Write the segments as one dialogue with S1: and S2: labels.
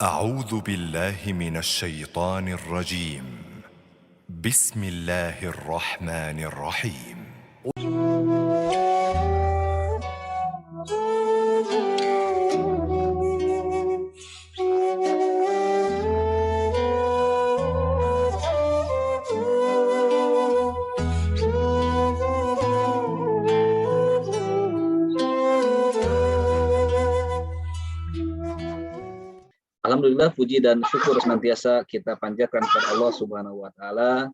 S1: أعوذ بالله من الشيطان الرجيم. بسم الله الرحمن الرحيم.
S2: Alhamdulillah, puji dan syukur senantiasa kita panjatkan kepada Allah Subhanahu wa taala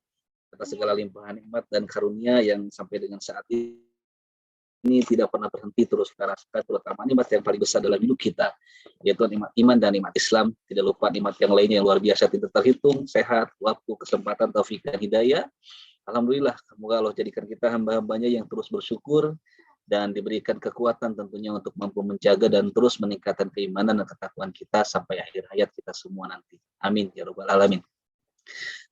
S2: atas segala limpahan nikmat dan karunia yang sampai dengan saat ini tidak pernah berhenti, terus kita rasakan, terutama nikmat yang paling besar dalam hidup kita, yaitu nikmat iman dan nikmat Islam. Tidak lupa nikmat yang lainnya yang luar biasa tidak terhitung, sehat, waktu, kesempatan, taufik dan hidayah. Alhamdulillah, semoga Allah jadikan kita hamba-hambanya yang terus bersyukur dan diberikan kekuatan tentunya untuk mampu menjaga dan terus meningkatkan keimanan dan ketakwaan kita sampai akhir hayat kita semua nanti. Amin ya rabbal alamin.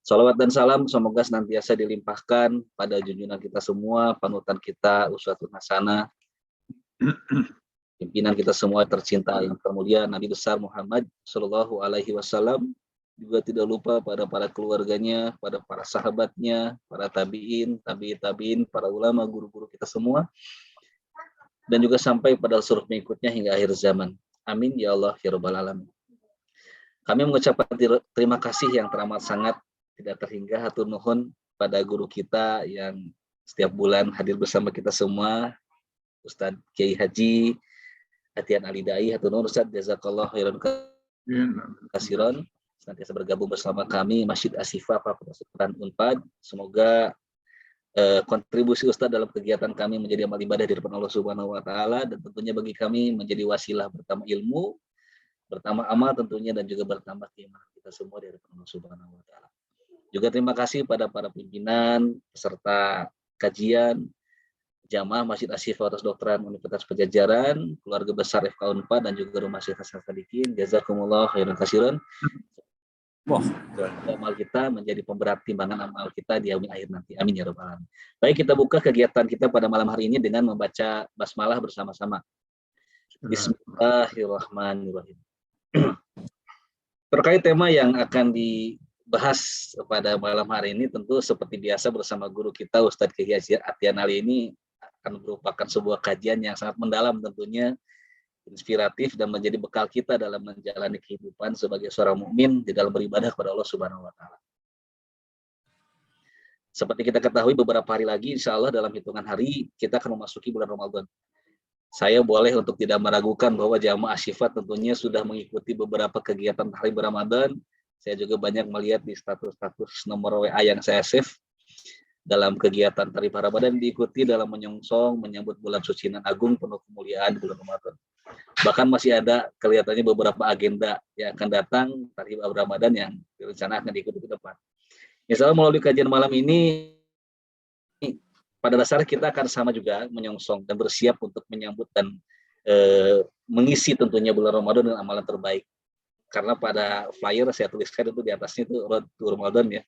S2: Salawat dan salam semoga senantiasa dilimpahkan pada junjungan kita semua, panutan kita, uswatun hasanah, pimpinan kita semua tercinta yang termulia Nabi besar Muhammad Shallallahu Alaihi Wasallam. Juga tidak lupa pada para keluarganya, pada para sahabatnya, para tabiin, tabiin, para ulama, guru-guru kita semua, dan juga sampai pada seluruh pengikutnya hingga akhir zaman. Amin ya Allah ya rabbal alamin. Kami mengucapkan terima kasih yang teramat sangat tidak terhingga hatur nuhun pada guru kita yang setiap bulan hadir bersama kita semua, Ustadz Kiai Haji Atian Ali Dai. Hatur nuhun Ustadz, jazakallah khairan kasiron, senantiasa bergabung bersama kami Masjid Ashifa Fakultas Kedokteran Unpad. Semoga kontribusi Ustadz dalam kegiatan kami menjadi amal ibadah di depan Allah Subhanahu wa taala, dan tentunya bagi kami menjadi wasilah bertambah ilmu, bertambah amal tentunya, dan juga bertambah keimanan kita semua di hadapan Allah Subhanahu wa taala. Juga terima kasih pada para pimpinan, peserta kajian, jamaah Masjid Ashifa Fakultas Kedokteran Universitas Padjadjaran, keluarga besar FK Unpad, dan juga Rumah Syekh Hasan Sadikin. Jazakumullah khairan katsiran. Amal kita menjadi pemberat timbangan amal kita di yaumil akhir nanti. Amin ya rabbal alamin. Baik, kita buka kegiatan kita pada malam hari ini dengan membaca basmalah bersama-sama. Bismillahirrahmanirrahim. Terkait tema yang akan dibahas pada malam hari ini, tentu seperti biasa bersama guru kita Ustadz Kiai Haji Atian Ali, ini akan merupakan sebuah kajian yang sangat mendalam tentunya, inspiratif, dan menjadi bekal kita dalam menjalani kehidupan sebagai seorang mukmin di dalam beribadah kepada Allah Subhanahu wa taala. Seperti kita ketahui, beberapa hari lagi insya Allah dalam hitungan hari kita akan memasuki bulan Ramadan. Saya boleh untuk tidak meragukan bahwa jamaah Ashifa tentunya sudah mengikuti beberapa kegiatan hari Ramadan. Saya juga banyak melihat di status-status nomor WA yang saya save dalam kegiatan tarif Ramadan diikuti dalam menyongsong menyambut bulan suci nan agung penuh kemuliaan bulan Ramadan. Bahkan masih ada kelihatannya beberapa agenda yang akan datang tarif Ramadan yang direncanakan diikuti ke depan. Insya Allah melalui kajian malam ini, pada dasarnya kita akan sama juga menyongsong dan bersiap untuk menyambut dan mengisi tentunya bulan Ramadan dengan amalan terbaik. Karena pada flyer saya tuliskan itu di atasnya itu Road to Ramadan ya.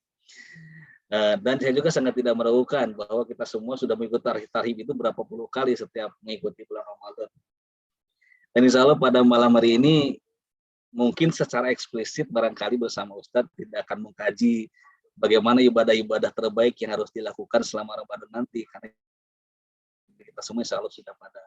S2: Dan saya juga sangat tidak meragukan bahwa kita semua sudah mengikuti tarhib itu berapa puluh kali setiap mengikuti bulan Ramadan. Dan insya Allah pada malam hari ini mungkin secara eksplisit barangkali bersama Ustadz tidak akan mengkaji bagaimana ibadah-ibadah terbaik yang harus dilakukan selama Ramadan nanti, karena kita semua insya Allah sudah pada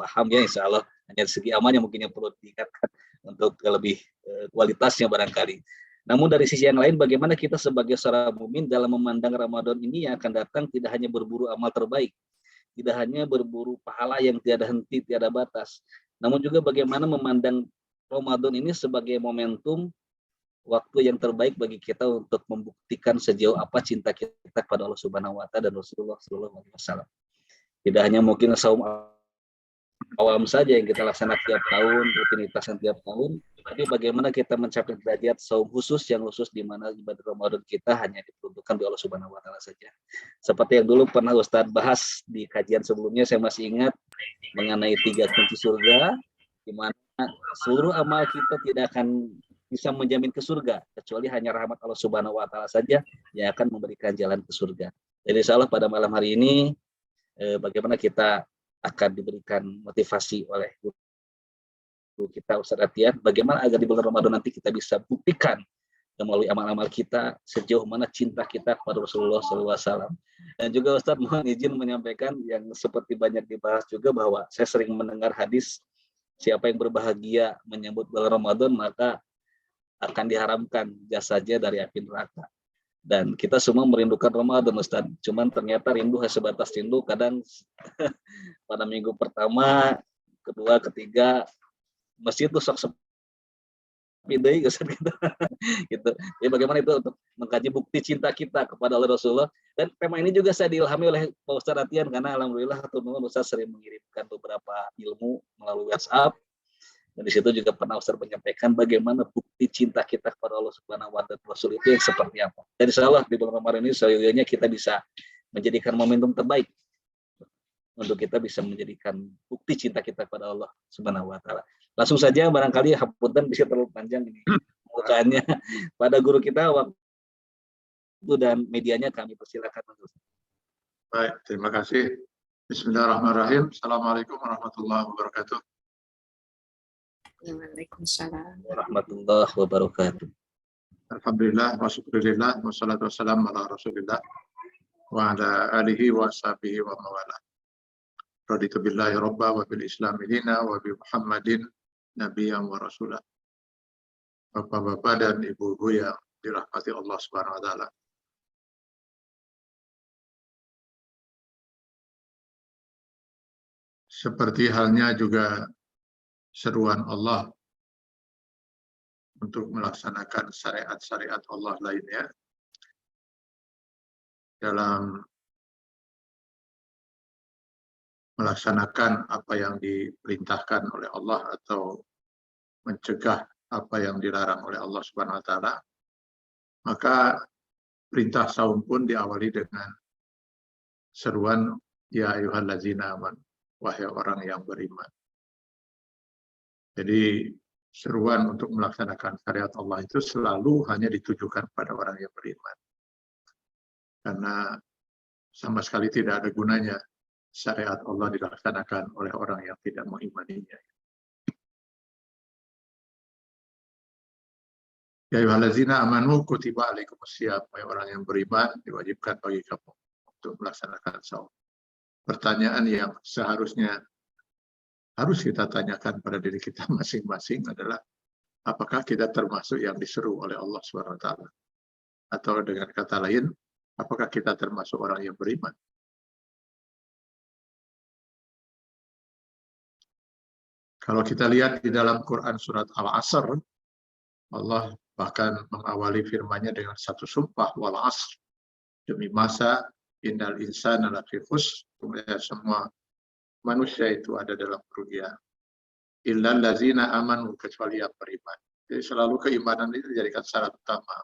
S2: paham ya, insya Allah hanya segi amalnya mungkin yang perlu ditingkatkan untuk lebih kualitasnya barangkali. Namun dari sisi yang lain, bagaimana kita sebagai seorang mukmin dalam memandang Ramadan ini yang akan datang tidak hanya berburu amal terbaik, tidak hanya berburu pahala yang tiada henti, tiada batas, namun juga bagaimana memandang Ramadan ini sebagai momentum waktu yang terbaik bagi kita untuk membuktikan sejauh apa cinta kita kepada Allah Subhanahu wa taala dan Rasulullah sallallahu alaihi wasallam. Tidak hanya mungkin saum awam saja yang kita laksanakan tiap tahun, rutinitas yang tiap tahun, tapi bagaimana kita mencapai derajat saum khusus yang khusus di mana ibadah Ramadan kita hanya diperuntukkan di Allah Subhanahu wa taala saja. Seperti yang dulu pernah Ustadz bahas di kajian sebelumnya, saya masih ingat mengenai 3 kunci surga, di mana seluruh amal kita tidak akan bisa menjamin ke surga, kecuali hanya rahmat Allah Subhanahu wa taala saja yang akan memberikan jalan ke surga. Jadi insya Allah pada malam hari ini bagaimana kita akan diberikan motivasi oleh kita Ustaz Atian, bagaimana agar di bulan Ramadan nanti kita bisa buktikan melalui amal-amal kita sejauh mana cinta kita kepada Rasulullah SAW. Dan juga Ustaz mohon izin menyampaikan yang seperti banyak dibahas juga bahwa saya sering mendengar hadis siapa yang berbahagia menyambut bulan Ramadan maka akan diharamkan jasanya dari api neraka. Dan kita semua merindukan Ramadan Ustaz. Cuman ternyata rindu hanya sebatas rindu, kadang pada minggu pertama, kedua, ketiga masjid tuh sok sepi gitu. Gitu. Jadi bagaimana itu untuk mengkaji bukti cinta kita kepada Allah Rasulullah. Dan tema ini juga saya diilhami oleh Pak Ustaz Atian karena alhamdulillah Ustaz sering mengirimkan beberapa ilmu melalui WhatsApp. Dan di situ juga pernah Ustaz menyampaikan bagaimana bukti cinta kita kepada Allah Subhanahu wa taala Rasul itu yang seperti apa. Dan insyaallah di bulan Ramadan ini seyogyanya kita bisa menjadikan momentum terbaik untuk kita bisa menjadikan bukti cinta kita kepada Allah Subhanahu wa taala. Langsung saja barangkali hapunten bisa terlalu panjang ini pembukaannya pada guru kita waktu dan medianya kami persilakan.
S3: Baik, terima kasih. Bismillahirrahmanirrahim. Assalamualaikum warahmatullahi wabarakatuh.
S4: Waalaikumsalam
S2: warahmatullahi wabarakatuh.
S3: Alhamdulillah, wa syukurillah, wassalatu wassalamu ala rasulillah, wa ala alihi wa sahbihi wa mawala. Raditu billahi robba wa bil islami dina wa bi Muhammadin nabiyyan wa rasulah. Bapak-bapak dan ibu-ibu yang dirahmati Allah Subhanahu wa taala. Seperti halnya juga seruan Allah untuk melaksanakan syariat-syariat Allah lainnya dalam melaksanakan apa yang diperintahkan oleh Allah atau mencegah apa yang dilarang oleh Allah Subhanahu wa taala, maka perintah saum pun diawali dengan seruan ya ayyuhallazina amanu, wahai orang yang beriman. Jadi seruan untuk melaksanakan syariat Allah itu selalu hanya ditujukan pada orang yang beriman. Karena sama sekali tidak ada gunanya syariat Allah dilaksanakan oleh orang yang tidak mengimaninya. Ya ayyuhallazina amanu kutiba alaikumusiyam, wahai orang yang beriman diwajibkan bagi kamu untuk melaksanakan saum. Pertanyaan yang seharusnya harus kita tanyakan pada diri kita masing-masing adalah apakah kita termasuk yang diseru oleh Allah SWT? Atau dengan kata lain, apakah kita termasuk orang yang beriman? Kalau kita lihat di dalam Quran surat Al-Asr, Allah bahkan mengawali firman-Nya dengan satu sumpah, wal asr, demi masa, innal insana lafi khusr, semua manusia itu ada dalam kerugian. Illal ladzina amanu, kecuali yang beriman. Jadi selalu keimanan itu dijadikan syarat utama.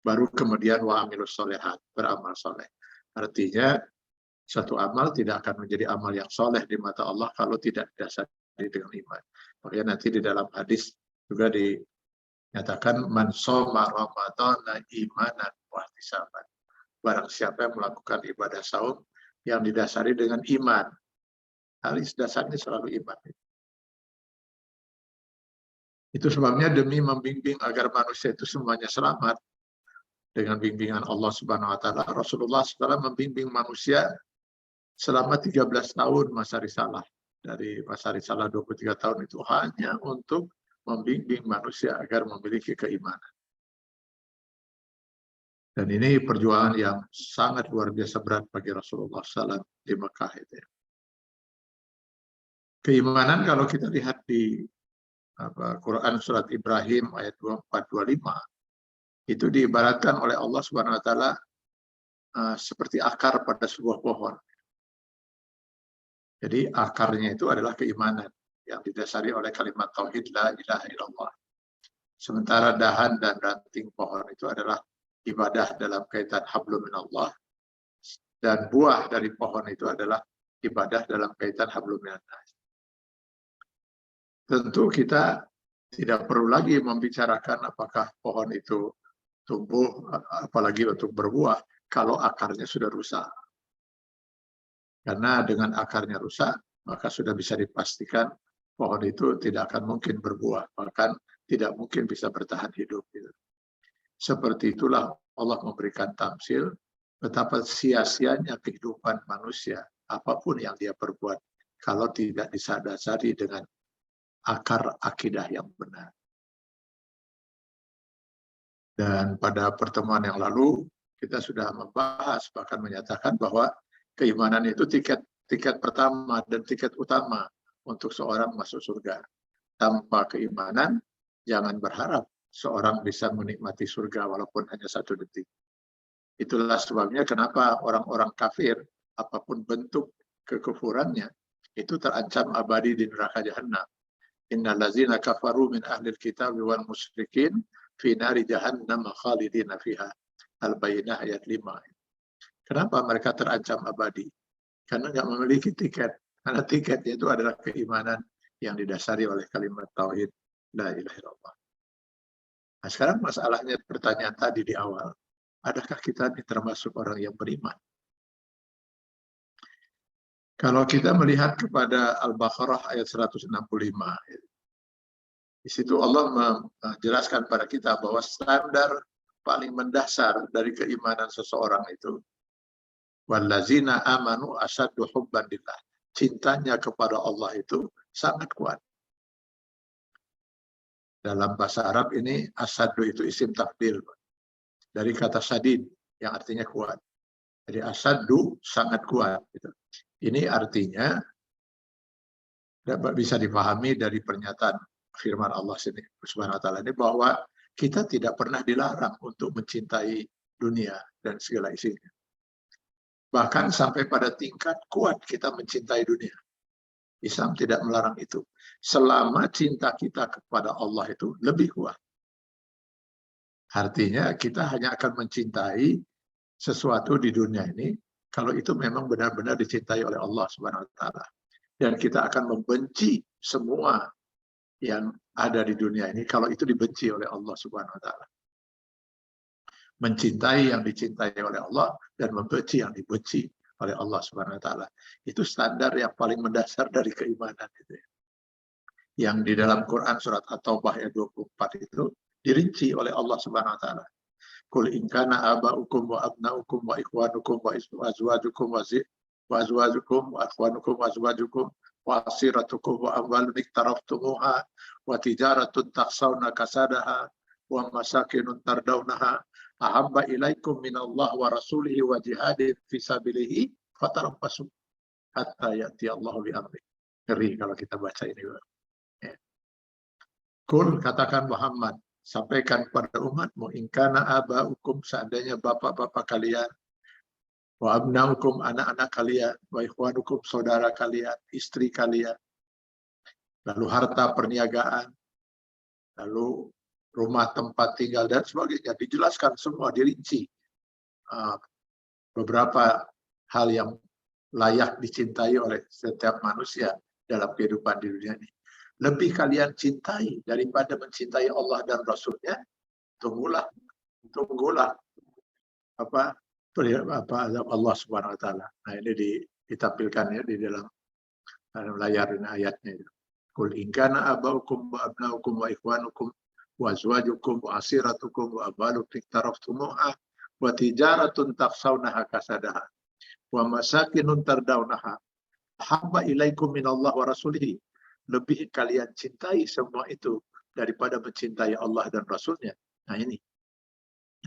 S3: Baru kemudian wa amilus sholehat, beramal soleh. Artinya satu amal tidak akan menjadi amal yang soleh di mata Allah kalau tidak didasari dengan iman. Makanya nanti di dalam hadis juga dinyatakan man shoma ramadhana imanan wa ihtisaban. Barang siapa yang melakukan ibadah saum yang didasari dengan iman. Halis dasarnya selalu iman. Itu sebabnya demi membimbing agar manusia itu semuanya selamat dengan bimbingan Allah Subhanahu wa taala, Rasulullah SAW membimbing manusia selama 13 tahun masa risalah. Dari masa risalah 23 tahun itu hanya untuk membimbing manusia agar memiliki keimanan. Dan ini perjuangan yang sangat luar biasa berat bagi Rasulullah SAW di Mekah itu. Keimanan kalau kita lihat di Quran surat Ibrahim ayat 24-25 itu diibaratkan oleh Allah Subhanahu wa taala seperti akar pada sebuah pohon. Jadi akarnya itu adalah keimanan yang didasari oleh kalimat tauhid la ilaha illallah. Sementara dahan dan ranting pohon itu adalah ibadah dalam kaitan hablum minallah, dan buah dari pohon itu adalah ibadah dalam kaitan hablum minannas. Tentu kita tidak perlu lagi membicarakan apakah pohon itu tumbuh, apalagi untuk berbuah, kalau akarnya sudah rusak. Karena dengan akarnya rusak, maka sudah bisa dipastikan pohon itu tidak akan mungkin berbuah, bahkan tidak mungkin bisa bertahan hidup. Gitu. Seperti itulah Allah memberikan tamsil betapa sia-sianya kehidupan manusia, apapun yang dia perbuat, kalau tidak disadari dengan akar akidah yang benar. Dan pada pertemuan yang lalu, kita sudah membahas, bahkan menyatakan bahwa keimanan itu tiket pertama dan tiket utama untuk seorang masuk surga. Tanpa keimanan, jangan berharap seorang bisa menikmati surga walaupun hanya 1 detik. Itulah sebabnya kenapa orang-orang kafir, apapun bentuk kekufurannya, itu terancam abadi di neraka jahanam. Innal ladzina kafaru min ahlil kitab wal musyrikin fi nari jahannam khalidina fiha. Al-Bayyinah ayat 5. Kenapa mereka terancam abadi? Karena nggak memiliki tiket. Karena tiketnya itu adalah keimanan yang didasari oleh kalimat tauhid la ilaha illallah. Nah, sekarang masalahnya pertanyaan tadi di awal, adakah kita ini termasuk orang yang beriman? Kalau kita melihat kepada Al-Baqarah ayat 165, di situ Allah menjelaskan pada kita bahwa standar paling mendasar dari keimanan seseorang itu, wallazina amanu asyaddu hubban lillah. Cintanya kepada Allah itu sangat kuat. Dalam bahasa Arab ini asyaddu itu isim tafdil dari kata sadid yang artinya kuat. Jadi asyaddu sangat kuat. Gitu. Ini artinya dapat bisa dipahami dari pernyataan firman Allah Subhanahu wa taala ini bahwa kita tidak pernah dilarang untuk mencintai dunia dan segala isinya. Bahkan sampai pada tingkat kuat kita mencintai dunia. Islam tidak melarang itu. Selama cinta kita kepada Allah itu lebih kuat. Artinya kita hanya akan mencintai sesuatu di dunia ini kalau itu memang benar-benar dicintai oleh Allah Subhanahu wa taala. Dan kita akan membenci semua yang ada di dunia ini kalau itu dibenci oleh Allah Subhanahu wa taala. Mencintai yang dicintai oleh Allah dan membenci yang dibenci oleh Allah Subhanahu wa taala. Itu standar yang paling mendasar dari keimanan itu. Yang di dalam Quran surat At-Taubah ayat 24 itu dirinci oleh Allah Subhanahu wa taala. Qul in kana aba'ukum wa abna'ukum wa ikhwanukum wa azwajukum wa azwajukum wa akhwanukum wa azwajukum wa asiratukum wa amwalun iktaraftumuha wa tijaratun takhshawna kasadaha wa masakinun tardawnaha ahabba ilaikum minallah wa rasulihi wa jihadin fisabilihi fatarabbasu hatta ya'ti Allahu bi amri. Ngeri kalau kita baca ini. Ya. Qul, katakan Muhammad, sampaikan kepada umatmu, in kana aba'ukum, seandainya bapak-bapak kalian, wa abnaukum, anak-anak kalian, wa ikhwanukum, saudara kalian, istri kalian, lalu harta perniagaan, lalu rumah tempat tinggal dan sebagainya, dijelaskan semua, dirinci beberapa hal yang layak dicintai oleh setiap manusia dalam kehidupan di dunia ini. Lebih kalian cintai daripada mencintai Allah dan Rasulnya, tunggulah apa azab Allah Subhanahu wa taala. Nah, ini ditampilkan ya di dalam layar ini ayatnya. Qul in kana abaukum wa abnaukum wa ikhwanukum wa azwajukum wa asiratukum wa amwalun iktaraftumuha wa tijaratun takhshawnaha kasadaha wa masakinun tardawnaha habba ilaikum minallah wa rasulihi. Lebih kalian cintai semua itu daripada mencintai Allah dan Rasulnya. Nah ini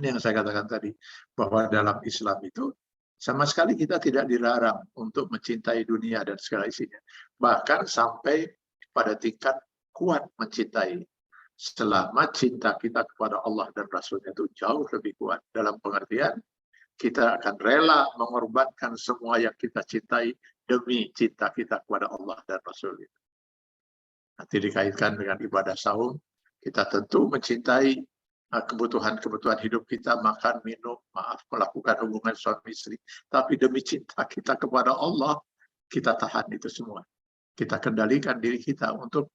S3: yang saya katakan tadi, bahwa dalam Islam itu sama sekali kita tidak dilarang untuk mencintai dunia dan segala isinya. Bahkan sampai pada tingkat kuat mencintai. Selama cinta kita kepada Allah dan Rasulnya itu jauh lebih kuat. Dalam pengertian, kita akan rela mengorbankan semua yang kita cintai demi cinta kita kepada Allah dan Rasul. Nanti dikaitkan dengan ibadah saum, kita tentu mencintai kebutuhan-kebutuhan hidup kita, makan, minum, melakukan hubungan suami istri. Tapi demi cinta kita kepada Allah, kita tahan itu semua. Kita kendalikan diri kita untuk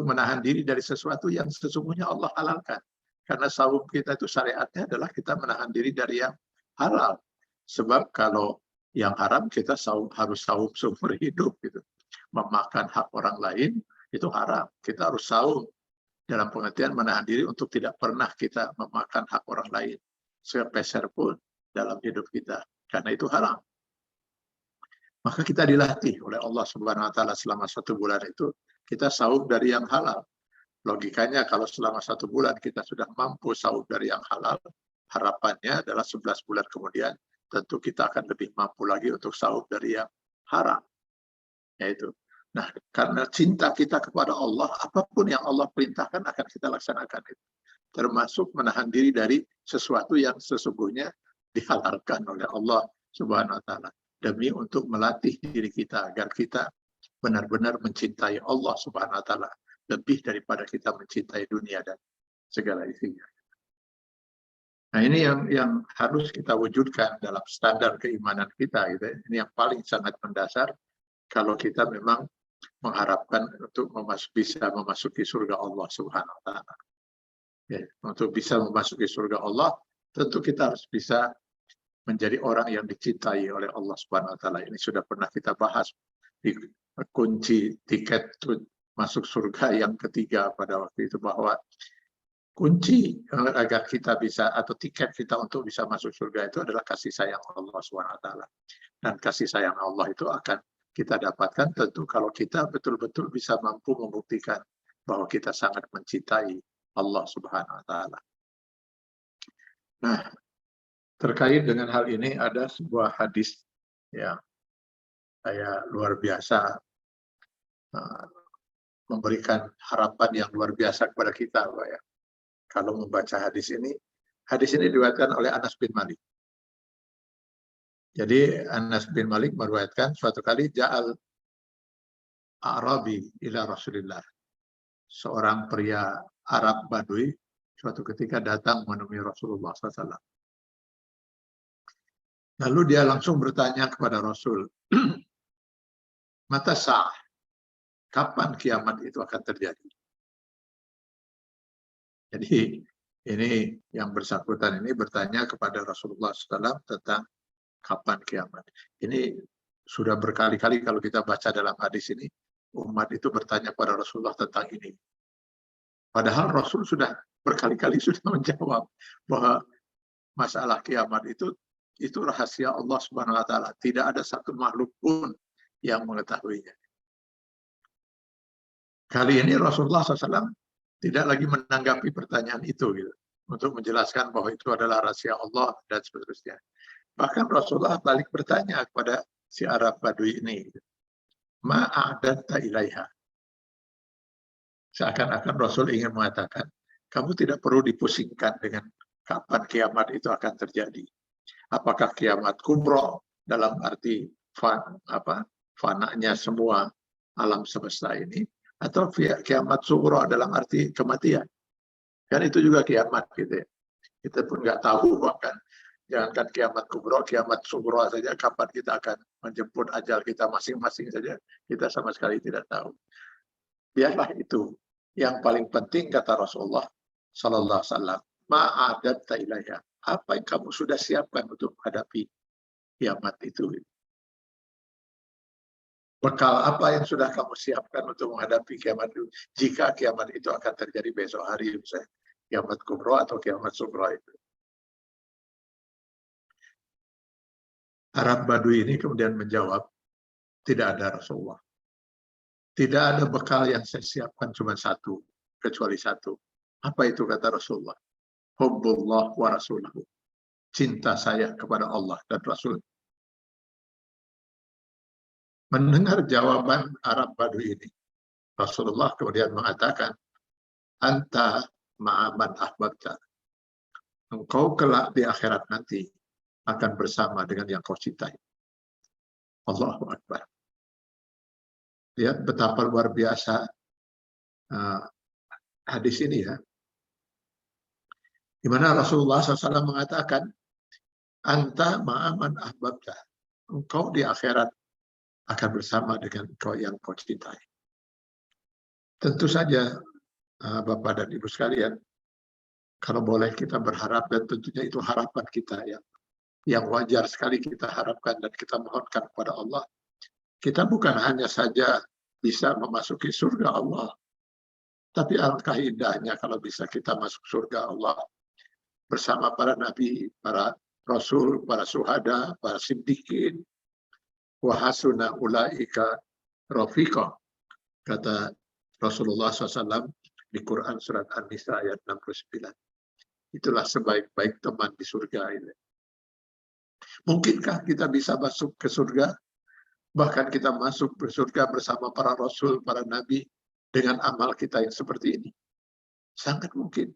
S3: menahan diri dari sesuatu yang sesungguhnya Allah halalkan. Karena saum kita itu syariatnya adalah kita menahan diri dari yang halal. Sebab kalau yang haram kita harus saum seumur hidup gitu. Memakan hak orang lain itu haram. Kita harus saum dalam pengertian menahan diri untuk tidak pernah kita memakan hak orang lain sepeser pun dalam hidup kita, karena itu haram. Maka kita dilatih oleh Allah Subhanahu wa taala selama 1 bulan itu kita saum dari yang halal. Logikanya kalau selama 1 bulan kita sudah mampu saum dari yang halal, harapannya adalah 11 bulan kemudian tentu kita akan lebih mampu lagi untuk saum dari yang haram. Yaitu, nah karena cinta kita kepada Allah, apapun yang Allah perintahkan akan kita laksanakan itu. Termasuk menahan diri dari sesuatu yang sesungguhnya dihalalkan oleh Allah Subhanahu wa taala, demi untuk melatih diri kita agar kita benar-benar mencintai Allah Subhanahu wa taala lebih daripada kita mencintai dunia dan segala isinya. Nah, ini yang harus kita wujudkan dalam standar keimanan kita, gitu. Ini yang paling sangat mendasar kalau kita memang mengharapkan untuk bisa memasuki surga Allah Subhanahu wa taala. Ya, untuk bisa memasuki surga Allah, tentu kita harus bisa menjadi orang yang dicintai oleh Allah Subhanahu wa taala. Ini sudah pernah kita bahas di kunci tiket masuk surga yang ketiga pada waktu itu, bahwa kunci agar kita bisa, atau tiket kita untuk bisa masuk surga itu adalah kasih sayang Allah Subhanahu wa taala. Dan kasih sayang Allah itu akan kita dapatkan tentu kalau kita betul-betul bisa mampu membuktikan bahwa kita sangat mencintai Allah Subhanahu wa taala. Nah, terkait dengan hal ini ada sebuah hadis yang saya luar biasa memberikan harapan yang luar biasa kepada kita, Pak, ya. Kalau membaca hadis ini diriwayatkan oleh Anas bin Malik. Jadi Anas bin Malik meriwayatkan suatu kali ja'al Arabi ila Rasulillah. Seorang pria Arab Badui suatu ketika datang menemui Rasulullah SAW. Lalu dia langsung bertanya kepada Rasul, mata sa'ah, kapan kiamat itu akan terjadi? Jadi ini yang bersangkutan ini bertanya kepada Rasulullah SAW tentang kapan kiamat. Ini sudah berkali-kali kalau kita baca dalam hadis ini, umat itu bertanya kepada Rasulullah tentang ini. Padahal Rasul sudah berkali-kali sudah menjawab bahwa masalah kiamat itu rahasia Allah Subhanahu wa taala. Tidak ada satu makhluk pun yang mengetahuinya. Kali ini Rasulullah SAW tidak lagi menanggapi pertanyaan itu, gitu, untuk menjelaskan bahwa itu adalah rahasia Allah dan seterusnya. Bahkan Rasulullah balik bertanya kepada si Arab Badui ini, ma'adanta ilaiha. Seakan-akan Rasul ingin mengatakan, kamu tidak perlu dipusingkan dengan kapan kiamat itu akan terjadi. Apakah kiamat kubro dalam arti fananya semua alam semesta ini, atau kiamat sugro dalam arti kematian. Kan itu juga kiamat, gitu ya. Kita pun nggak tahu, bahkan jangankan kiamat kubro, kiamat sugro saja kapan kita akan menjemput ajal kita masing-masing saja kita sama sekali tidak tahu. Biarlah itu. Yang paling penting kata Rasulullah sallallahu alaihi wasallam, ma'adatta ilaiha. Apa yang kamu sudah siapkan untuk menghadapi kiamat itu? Bekal apa yang sudah kamu siapkan untuk menghadapi kiamat itu? Jika kiamat itu akan terjadi besok hari, misalnya kiamat kubro atau kiamat sugro itu. Arab Badui ini kemudian menjawab, tidak ada Rasulullah. Tidak ada bekal yang saya siapkan cuma satu, kecuali satu. Apa itu kata Rasulullah? Hubbullah wa rasulahu. Cinta saya kepada Allah dan Rasul. Mendengar jawaban Arab Badui ini, Rasulullah kemudian mengatakan, anta ma'aman ahbabta. Engkau kelak di akhirat nanti akan bersama dengan yang kau cintai. Allahu Akbar. Lihat betapa luar biasa hadis ini, ya. Di mana Rasulullah SAW mengatakan, anta ma'aman ahbabta. Engkau di akhirat akan bersama dengan engkau yang kau cintai. Tentu saja, Bapak dan Ibu sekalian, kalau boleh kita berharap, dan tentunya itu harapan kita yang wajar sekali kita harapkan dan kita mohonkan kepada Allah. Kita bukan hanya saja bisa memasuki surga Allah. Tapi alangkah indahnya kalau bisa kita masuk surga Allah bersama para nabi, para rasul, para syuhada, para siddiqin. Wa hasuna ulaika rafiqa. Kata Rasulullah SAW di Quran surat An-Nisa ayat 69. Itulah sebaik-baik teman di surga ini. Mungkinkah kita bisa masuk ke surga? Bahkan kita masuk ke surga bersama para rasul, para nabi, dengan amal kita yang seperti ini. Sangat mungkin.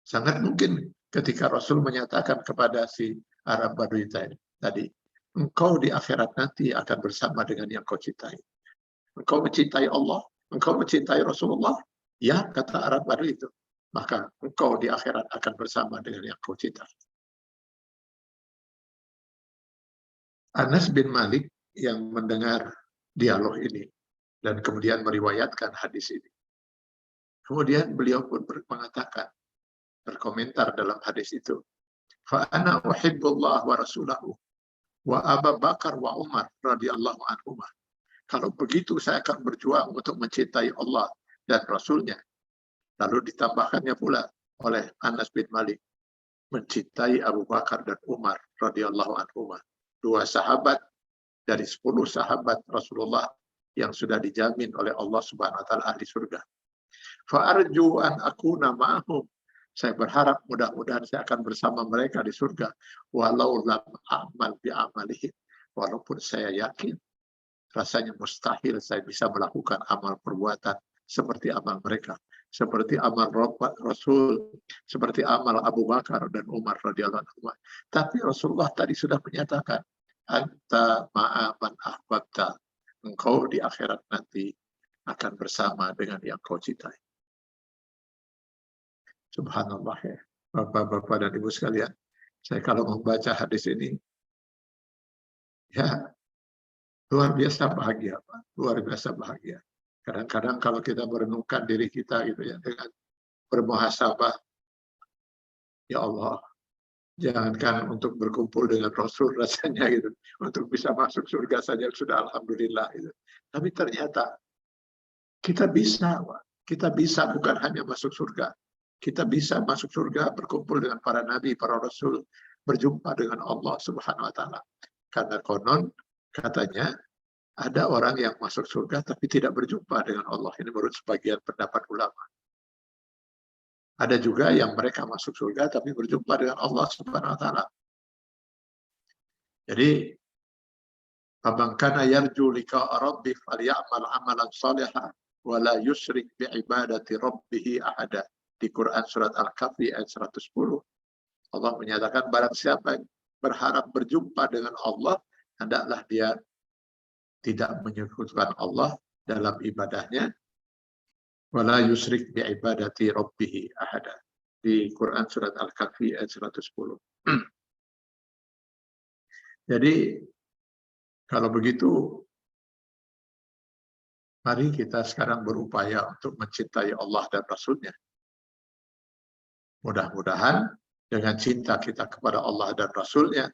S3: Sangat mungkin ketika Rasul menyatakan kepada si Arab Badui tadi, engkau di akhirat nanti akan bersama dengan yang kau cintai. Engkau mencintai Allah, engkau mencintai Rasulullah, ya kata Arab Badui itu. Maka engkau di akhirat akan bersama dengan yang kau cintai. Anas bin Malik yang mendengar dialog ini dan kemudian meriwayatkan hadis ini. Kemudian beliau pun mengatakan, berkomentar dalam hadis itu, fa ana uhibbullah wa rasulahu wa Abu Bakar wa Umar radhiyallahu anhuma. Kalau begitu saya akan berjuang untuk mencintai Allah dan Rasulnya. Lalu ditambahkannya pula oleh Anas bin Malik, mencintai Abu Bakar dan Umar radhiyallahu anhuma. 2 sahabat dari 10 sahabat Rasulullah yang sudah dijamin oleh Allah Subhanahu wa taala ahli surga. Fa arju an akuna ma'ahum. Saya berharap mudah-mudahan saya akan bersama mereka di surga. Walau lam amal bi amalihim. Walaupun saya yakin rasanya mustahil saya bisa melakukan amal perbuatan seperti amal mereka, seperti amal Rasul, seperti amal Abu Bakar dan Umar radhiyallahu anhu. Tapi Rasulullah tadi sudah menyatakan, anta ma'a man ahbabta. Engkau di akhirat nanti akan bersama dengan yang kau cintai. Subhanallah ya. Bapak-bapak dan ibu sekalian, saya kalau membaca hadis ini, ya luar biasa bahagia, Pak. Luar biasa bahagia. Kadang-kadang kalau kita merenungkan diri kita gitu ya, dengan bermuhasabah, ya Allah, jangankan untuk berkumpul dengan Rasul rasanya gitu, untuk bisa masuk surga saja sudah alhamdulillah gitu. Tapi ternyata kita bisa, Pak. Kita bisa bukan hanya masuk surga. Kita bisa masuk surga, berkumpul dengan para nabi, para rasul, berjumpa dengan Allah Subhanahu wa taala. Karena konon katanya ada orang yang masuk surga tapi tidak berjumpa dengan Allah. Ini menurut sebagian pendapat ulama. Ada juga yang mereka masuk surga tapi berjumpa dengan Allah Subhanahu wa taala. Jadi, "Faman kana yarju liqa'a rabbih falyamal 'amalan shalihan wa la yusyrik bi ibadati rabbih ahada." Di Quran surat Al-Kahfi ayat 110. Allah menyatakan barang siapa yang berharap berjumpa dengan Allah, hendaklah dia tidak menyekutukan Allah dalam ibadahnya, wala yusyrik bi ibadati rabbih ahada. Di Quran surat Al-Kahfi ayat 110. Jadi kalau begitu, mari kita sekarang berupaya untuk mencintai Allah dan Rasul-Nya. Mudah-mudahan dengan cinta kita kepada Allah dan Rasul-Nya,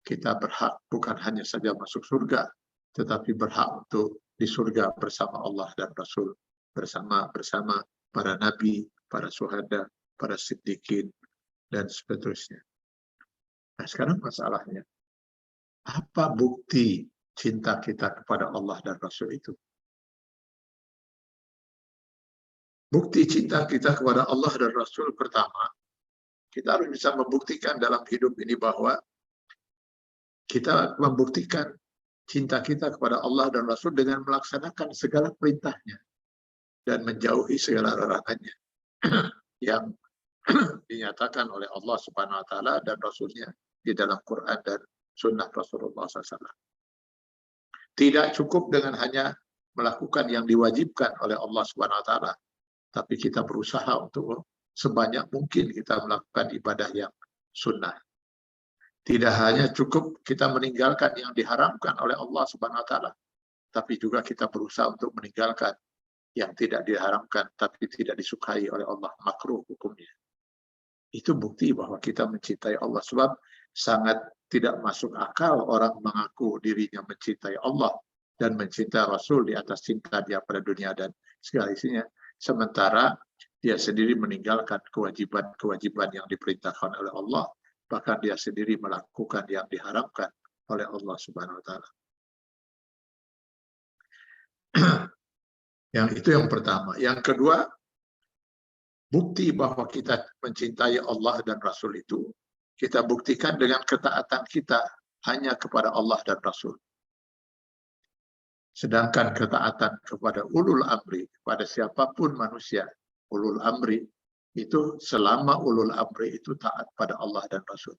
S3: kita berhak bukan hanya saja masuk surga, tetapi berhak untuk di surga bersama Allah dan Rasul, bersama para nabi, para syuhada, para siddiqin, dan seterusnya. Nah, sekarang masalahnya, apa bukti cinta kita kepada Allah dan Rasul itu? Bukti cinta kita kepada Allah dan Rasul pertama, kita harus bisa membuktikan dalam hidup ini bahwa kita membuktikan cinta kita kepada Allah dan Rasul dengan melaksanakan segala perintahnya dan menjauhi segala larangannya yang dinyatakan oleh Allah Subhanahu wa taala dan Rasul-Nya di dalam Quran dan Sunnah Rasulullah SAW. Tidak cukup dengan hanya melakukan yang diwajibkan oleh Allah Subhanahu wa taala, tapi kita berusaha untuk sebanyak mungkin kita melakukan ibadah yang sunnah. Tidak hanya cukup kita meninggalkan yang diharamkan oleh Allah Subhanahu wa taala, tapi juga kita berusaha untuk meninggalkan yang tidak diharamkan tapi tidak disukai oleh Allah, makruh hukumnya. Itu bukti bahwa kita mencintai Allah, sebab sangat tidak masuk akal orang mengaku dirinya mencintai Allah dan mencinta Rasul di atas cinta dia pada dunia dan segala isinya. Sementara dia sendiri meninggalkan kewajiban-kewajiban yang diperintahkan oleh Allah, bahkan dia sendiri melakukan yang diharamkan oleh Allah Subhanahu wa taala. Yang itu yang pertama. Yang kedua, bukti bahwa kita mencintai Allah dan Rasul itu kita buktikan dengan ketaatan kita hanya kepada Allah dan Rasul. Sedangkan ketaatan kepada ulul amri, kepada siapapun manusia, ulul amri, itu selama ulul amri itu taat pada Allah dan Rasul.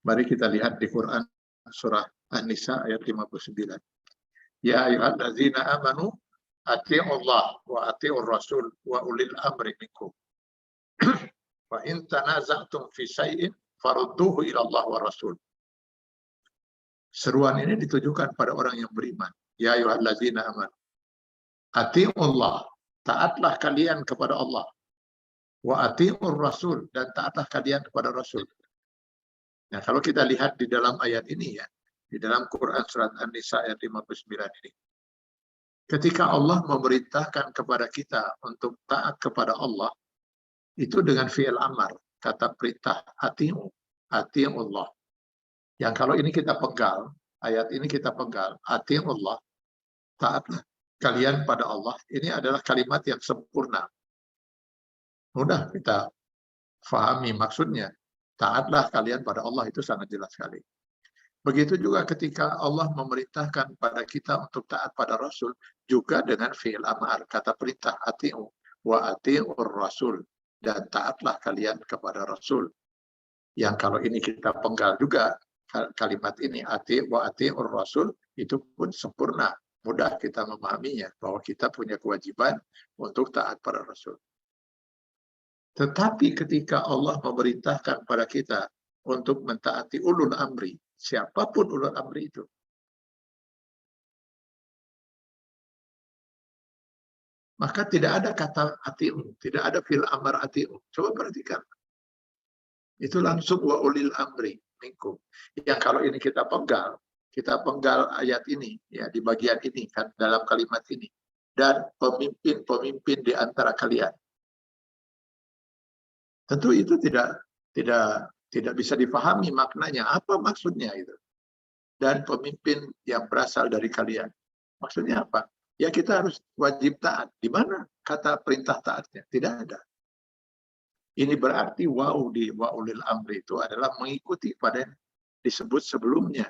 S3: Mari kita lihat di Quran surah An-Nisa ayat 59. Ya ayyuhallazina amanu atii'ullah wa atii'ur rasul wa ulil amri minkum. Wa in tanaza'tum fi syai'in farudduhu ila Allah wa rasul. Seruan ini ditujukan pada orang yang beriman. Ya ayyuhallazina amanu atii'ullah, taatlah kalian kepada Allah. Wa atii'ur rasul, dan taatlah kalian kepada Rasul. Nah, kalau kita lihat di dalam ayat ini ya, di dalam Quran surat An-Nisa ayat 59 ini, ketika Allah memerintahkan kepada kita untuk taat kepada Allah, itu dengan fi'il amar, kata perintah, ati'ullah. Yang kalau ini kita penggal, ayat ini kita penggal, ati'ullah, taatlah kalian pada Allah, ini adalah kalimat yang sempurna. Mudah kita fahami maksudnya. Taatlah kalian pada Allah, itu sangat jelas sekali. Begitu juga ketika Allah memerintahkan pada kita untuk taat pada Rasul, juga dengan fi'il amar, kata perintah, ati'u wa ati'ur rasul, dan taatlah kalian kepada Rasul. Yang kalau ini kita penggal juga, kalimat ini, ati' wa ati'ur rasul, itu pun sempurna. Mudah kita memahaminya, bahwa kita punya kewajiban untuk taat pada Rasul. Tetapi ketika Allah memerintahkan pada kita untuk mentaati ulul amri, siapapun ulul amri itu, maka tidak ada kata ati'u, tidak ada fil amar ati'u. Coba perhatikan. Itu langsung wa ulil amri minkum. Yang kalau ini kita penggal ayat ini, ya di bagian ini, kan dalam kalimat ini. Dan pemimpin-pemimpin di antara kalian. Tentu itu tidak bisa dipahami maknanya. Apa maksudnya itu? Dan pemimpin yang berasal dari kalian. Maksudnya apa? Ya kita harus wajib taat. Di mana kata perintah taatnya? Tidak ada. Ini berarti wa'ulil amri itu adalah mengikuti pada yang disebut sebelumnya.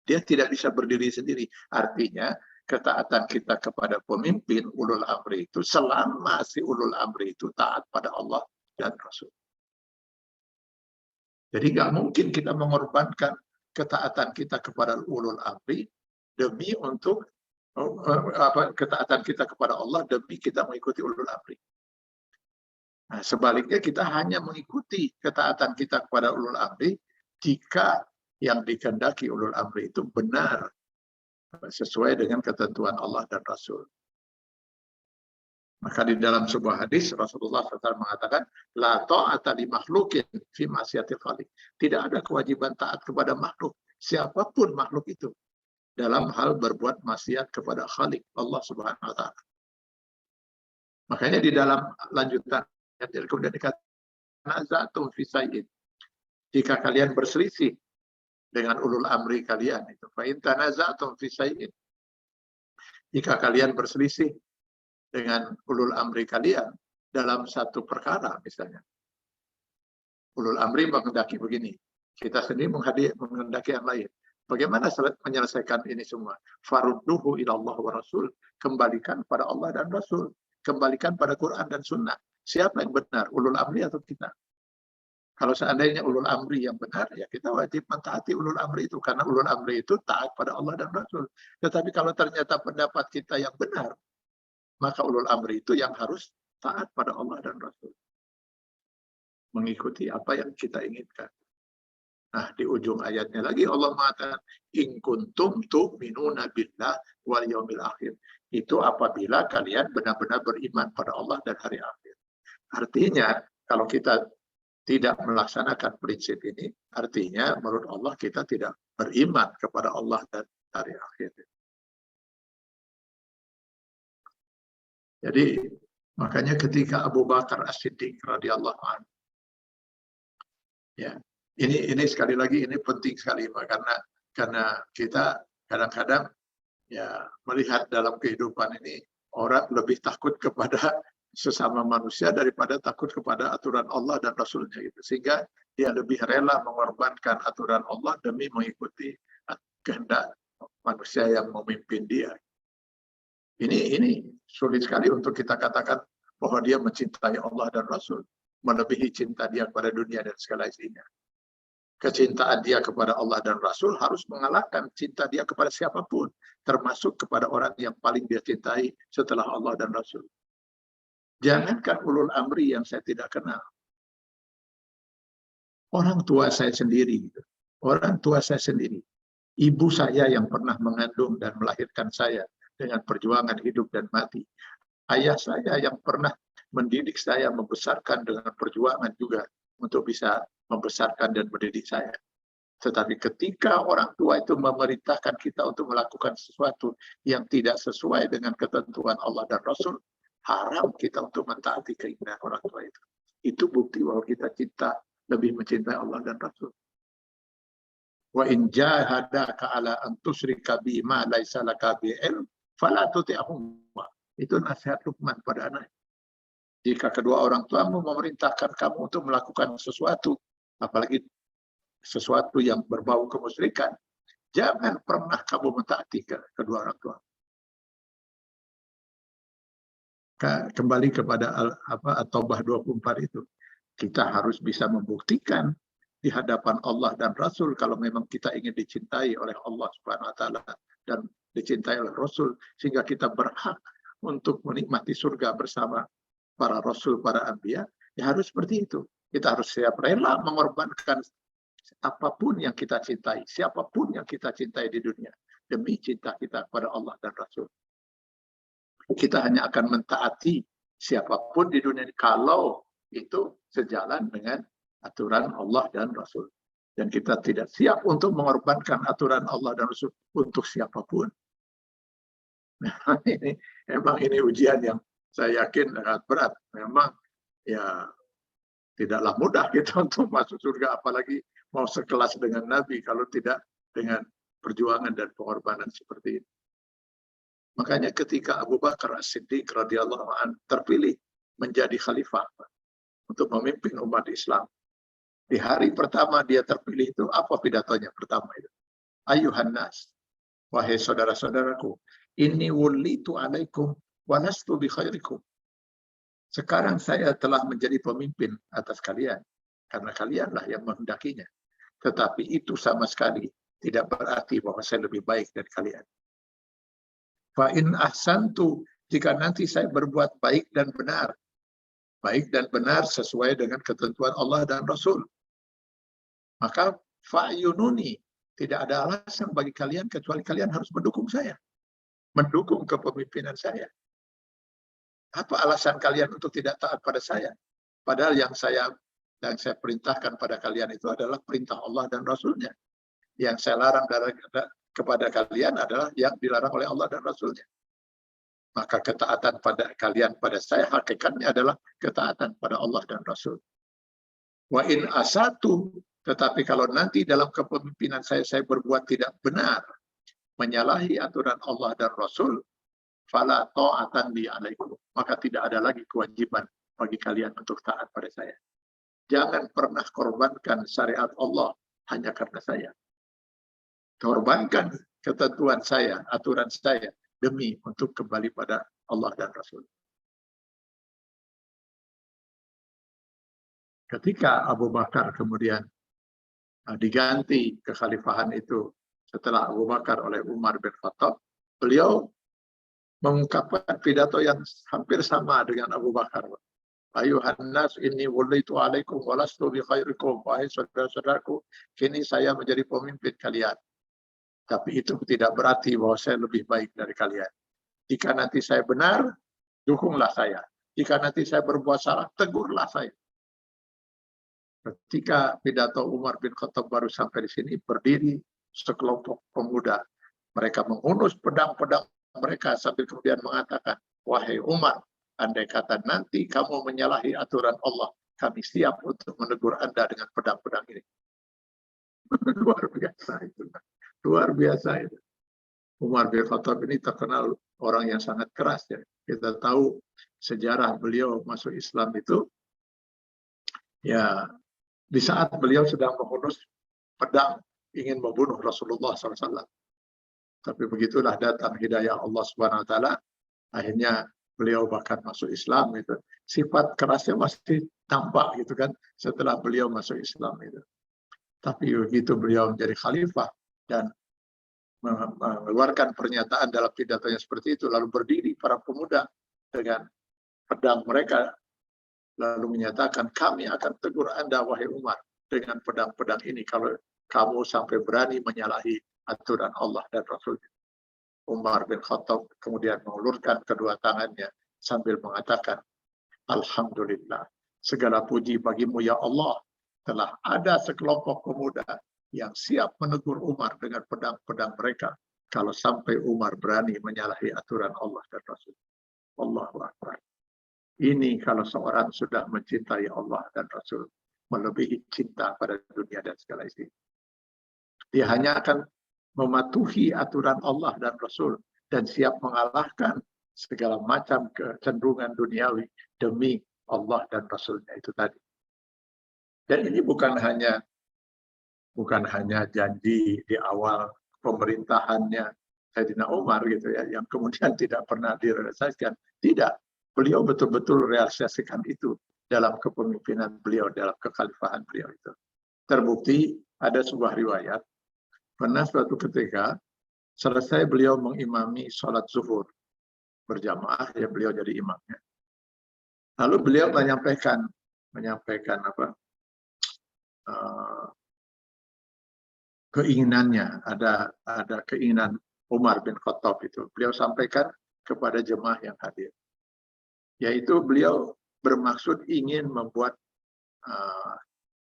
S3: Dia tidak bisa berdiri sendiri. Artinya ketaatan kita kepada pemimpin ulul amri itu selama si ulul amri itu taat pada Allah dan Rasul. Jadi nggak mungkin kita mengorbankan ketaatan kita kepada ulul amri demi untuk ketaatan kita kepada Allah demi kita mengikuti ulul amri. Nah, sebaliknya kita hanya mengikuti ketaatan kita kepada ulul amri jika yang dikehendaki ulul amri itu benar sesuai dengan ketentuan Allah dan Rasul. Maka di dalam sebuah hadis Rasulullah SAW mengatakan, la ta'ata li makhlukin fi ma'siyatil khaliq. Tidak ada kewajiban taat kepada makhluk, siapapun makhluk itu, dalam hal berbuat maksiat kepada Khalik Allah Subhanahu wa taala. Makanya di dalam lanjutan kemudian dikatakan fi syai'in. Jika kalian berselisih dengan ulul amri kalian itu, fa in tanaza'tum fi syai'in. Jika kalian berselisih dengan ulul amri kalian dalam satu perkara misalnya. Ulul amri menghendaki begini, kita sendiri menghendaki yang lain. Bagaimana menyelesaikan ini semua? Farudduhu ila Allah wa Rasul, kembalikan pada Allah dan Rasul, kembalikan pada Quran dan Sunnah. Siapa yang benar, ulul amri atau kita? Kalau seandainya ulul amri yang benar, ya kita wajib mentaati ulul amri itu, karena ulul amri itu taat pada Allah dan Rasul. Tetapi kalau ternyata pendapat kita yang benar, maka ulul amri itu yang harus taat pada Allah dan Rasul. Mengikuti apa yang kita inginkan. Nah, di ujung ayatnya lagi Allah mengatakan, in kuntum tu'minuna billah wal yaumil akhir. Itu apabila kalian benar-benar beriman pada Allah dan hari akhir. Artinya, kalau kita tidak melaksanakan prinsip ini, artinya menurut Allah kita tidak beriman kepada Allah dan hari akhir. Jadi makanya ketika Abu Bakar As-Siddiq radhiyallahu anhu, ya, ini sekali lagi ini penting sekali Pak, karena kita kadang-kadang ya melihat dalam kehidupan ini orang lebih takut kepada sesama manusia daripada takut kepada aturan Allah dan Rasulnya gitu. Sehingga dia lebih rela mengorbankan aturan Allah demi mengikuti kehendak manusia yang memimpin dia. Ini sulit sekali untuk kita katakan bahwa dia mencintai Allah dan Rasul melebihi cinta dia kepada dunia dan segala isinya. Kecintaan dia kepada Allah dan Rasul harus mengalahkan cinta dia kepada siapapun, termasuk kepada orang yang paling dia cintai setelah Allah dan Rasul. Jangankan ulul amri yang saya tidak kenal. Orang tua saya sendiri. Orang tua saya sendiri. Ibu saya yang pernah mengandung dan melahirkan saya dengan perjuangan hidup dan mati. Ayah saya yang pernah mendidik saya, membesarkan dengan perjuangan juga untuk bisa membesarkan dan mendidik saya. Tetapi ketika orang tua itu memerintahkan kita untuk melakukan sesuatu yang tidak sesuai dengan ketentuan Allah dan Rasul, haram kita untuk mentaati keinginan orang tua itu. Itu bukti bahwa kita lebih mencintai Allah dan Rasul. Wa in jahadaka ala an tusyrika bi ma laisa laka bi ilm fala tuti'huma. Itu nasihat Luqman pada anak. Jika kedua orang tuamu memerintahkan kamu untuk melakukan sesuatu, apalagi sesuatu yang berbau kemusyrikan, jangan pernah kamu mentaati kedua orang tua. Kembali kepada At-Taubah 24 itu, kita harus bisa membuktikan di hadapan Allah dan Rasul kalau memang kita ingin dicintai oleh Allah Subhanahu wa taala dan dicintai oleh Rasul, sehingga kita berhak untuk menikmati surga bersama para rasul, para anbiya, ya harus seperti itu. Kita harus siap rela mengorbankan apapun yang kita cintai, siapapun yang kita cintai di dunia, demi cinta kita kepada Allah dan Rasul. Kita hanya akan mentaati siapapun di dunia ini kalau itu sejalan dengan aturan Allah dan Rasul. Dan kita tidak siap untuk mengorbankan aturan Allah dan Rasul untuk siapapun. Nah, ini ujian yang saya yakin sangat berat. Memang ya tidaklah mudah kita untuk masuk surga, apalagi mau sekelas dengan Nabi kalau tidak dengan perjuangan dan pengorbanan seperti ini. Makanya ketika Abu Bakar As-Siddiq radhiyallahu anhu terpilih menjadi khalifah untuk memimpin umat Islam, di hari pertama dia terpilih itu apa pidatonya pertama itu? Ayuhan nas, wahai saudara-saudaraku, inni wulitu alaikum wa lastu bi khairikum. Sekarang saya telah menjadi pemimpin atas kalian karena kalianlah yang menghendakinya. Tetapi itu sama sekali tidak berarti bahwa saya lebih baik dari kalian. Fa in ahsantu, jika nanti saya berbuat baik dan benar sesuai dengan ketentuan Allah dan Rasul, maka fa'yununi, tidak ada alasan bagi kalian kecuali kalian harus mendukung saya, mendukung kepemimpinan saya. Apa alasan kalian untuk tidak taat pada saya? Padahal yang saya perintahkan pada kalian itu adalah perintah Allah dan Rasulnya. Yang saya larang kepada kalian adalah yang dilarang oleh Allah dan Rasulnya. Maka ketaatan pada kalian pada saya hakikatnya adalah ketaatan pada Allah dan Rasul. Wa in asatu, tetapi kalau nanti dalam kepemimpinan saya berbuat tidak benar, menyalahi aturan Allah dan Rasul, fala ta'atan li alaikum, maka tidak ada lagi kewajiban bagi kalian untuk taat pada saya. Jangan pernah korbankan syariat Allah hanya karena saya. Korbankan ketentuan saya, aturan saya, demi untuk kembali pada Allah dan Rasul. Ketika Abu Bakar kemudian diganti kekhalifahan itu setelah Abu Bakar oleh Umar bin Khattab, beliau mengungkapkan pidato yang hampir sama dengan Abu Bakar. Ayuhan nas inni wulitu alaikum wa lastu bi khairikum. Wahai saudara-saudaraku, kini saya menjadi pemimpin kalian. Tapi itu tidak berarti bahwa saya lebih baik dari kalian. Jika nanti saya benar, dukunglah saya. Jika nanti saya berbuat salah, tegurlah saya. Ketika pidato Umar bin Khattab baru sampai di sini, berdiri sekelompok pemuda. Mereka menghunus pedang-pedang mereka sambil kemudian mengatakan, wahai Umar, andai kata nanti kamu menyalahi aturan Allah, kami siap untuk menegur Anda dengan pedang-pedang ini. Luar biasa itu. Luar biasa itu. Umar bin Khattab ini terkenal orang yang sangat keras ya. Kita tahu sejarah beliau masuk Islam itu ya di saat beliau sedang menghunus pedang ingin membunuh Rasulullah SAW. Tapi begitulah datang hidayah Allah Subhanahu Wa Taala, akhirnya beliau bahkan masuk Islam itu. Sifat kerasnya masih tampak gitu kan setelah beliau masuk Islam itu. Tapi begitu beliau menjadi khalifah dan mengeluarkan pernyataan dalam pidatonya seperti itu, lalu berdiri para pemuda dengan pedang mereka, lalu menyatakan, kami akan tegur Anda, wahai Umar, dengan pedang-pedang ini, kalau kamu sampai berani menyalahi aturan Allah dan Rasul. Umar bin Khattab kemudian mengulurkan kedua tangannya sambil mengatakan, Alhamdulillah, segala puji bagimu ya Allah, telah ada sekelompok pemuda yang siap menegur Umar dengan pedang-pedang mereka kalau sampai Umar berani menyalahi aturan Allah dan Rasul. Allahu Akbar. Ini kalau seorang sudah mencintai Allah dan Rasul, melebihi cinta pada dunia dan segala isi. Dia hanya akan mematuhi aturan Allah dan Rasul dan siap mengalahkan segala macam kecenderungan duniawi demi Allah dan Rasulnya itu tadi. Dan ini bukan hanya janji di awal pemerintahannya Sayyidina Umar gitu ya, yang kemudian tidak pernah direalisasikan. Tidak, beliau betul-betul realisasikan itu dalam kepemimpinan beliau, dalam kekhalifahan beliau itu. Terbukti ada sebuah riwayat, pernah suatu ketika selesai beliau mengimami sholat zuhur berjamaah, ya beliau jadi imamnya. Lalu beliau menyampaikan apa? Keinginannya, ada keinginan Umar bin Khattab itu. Beliau sampaikan kepada jemaah yang hadir. Yaitu beliau bermaksud ingin membuat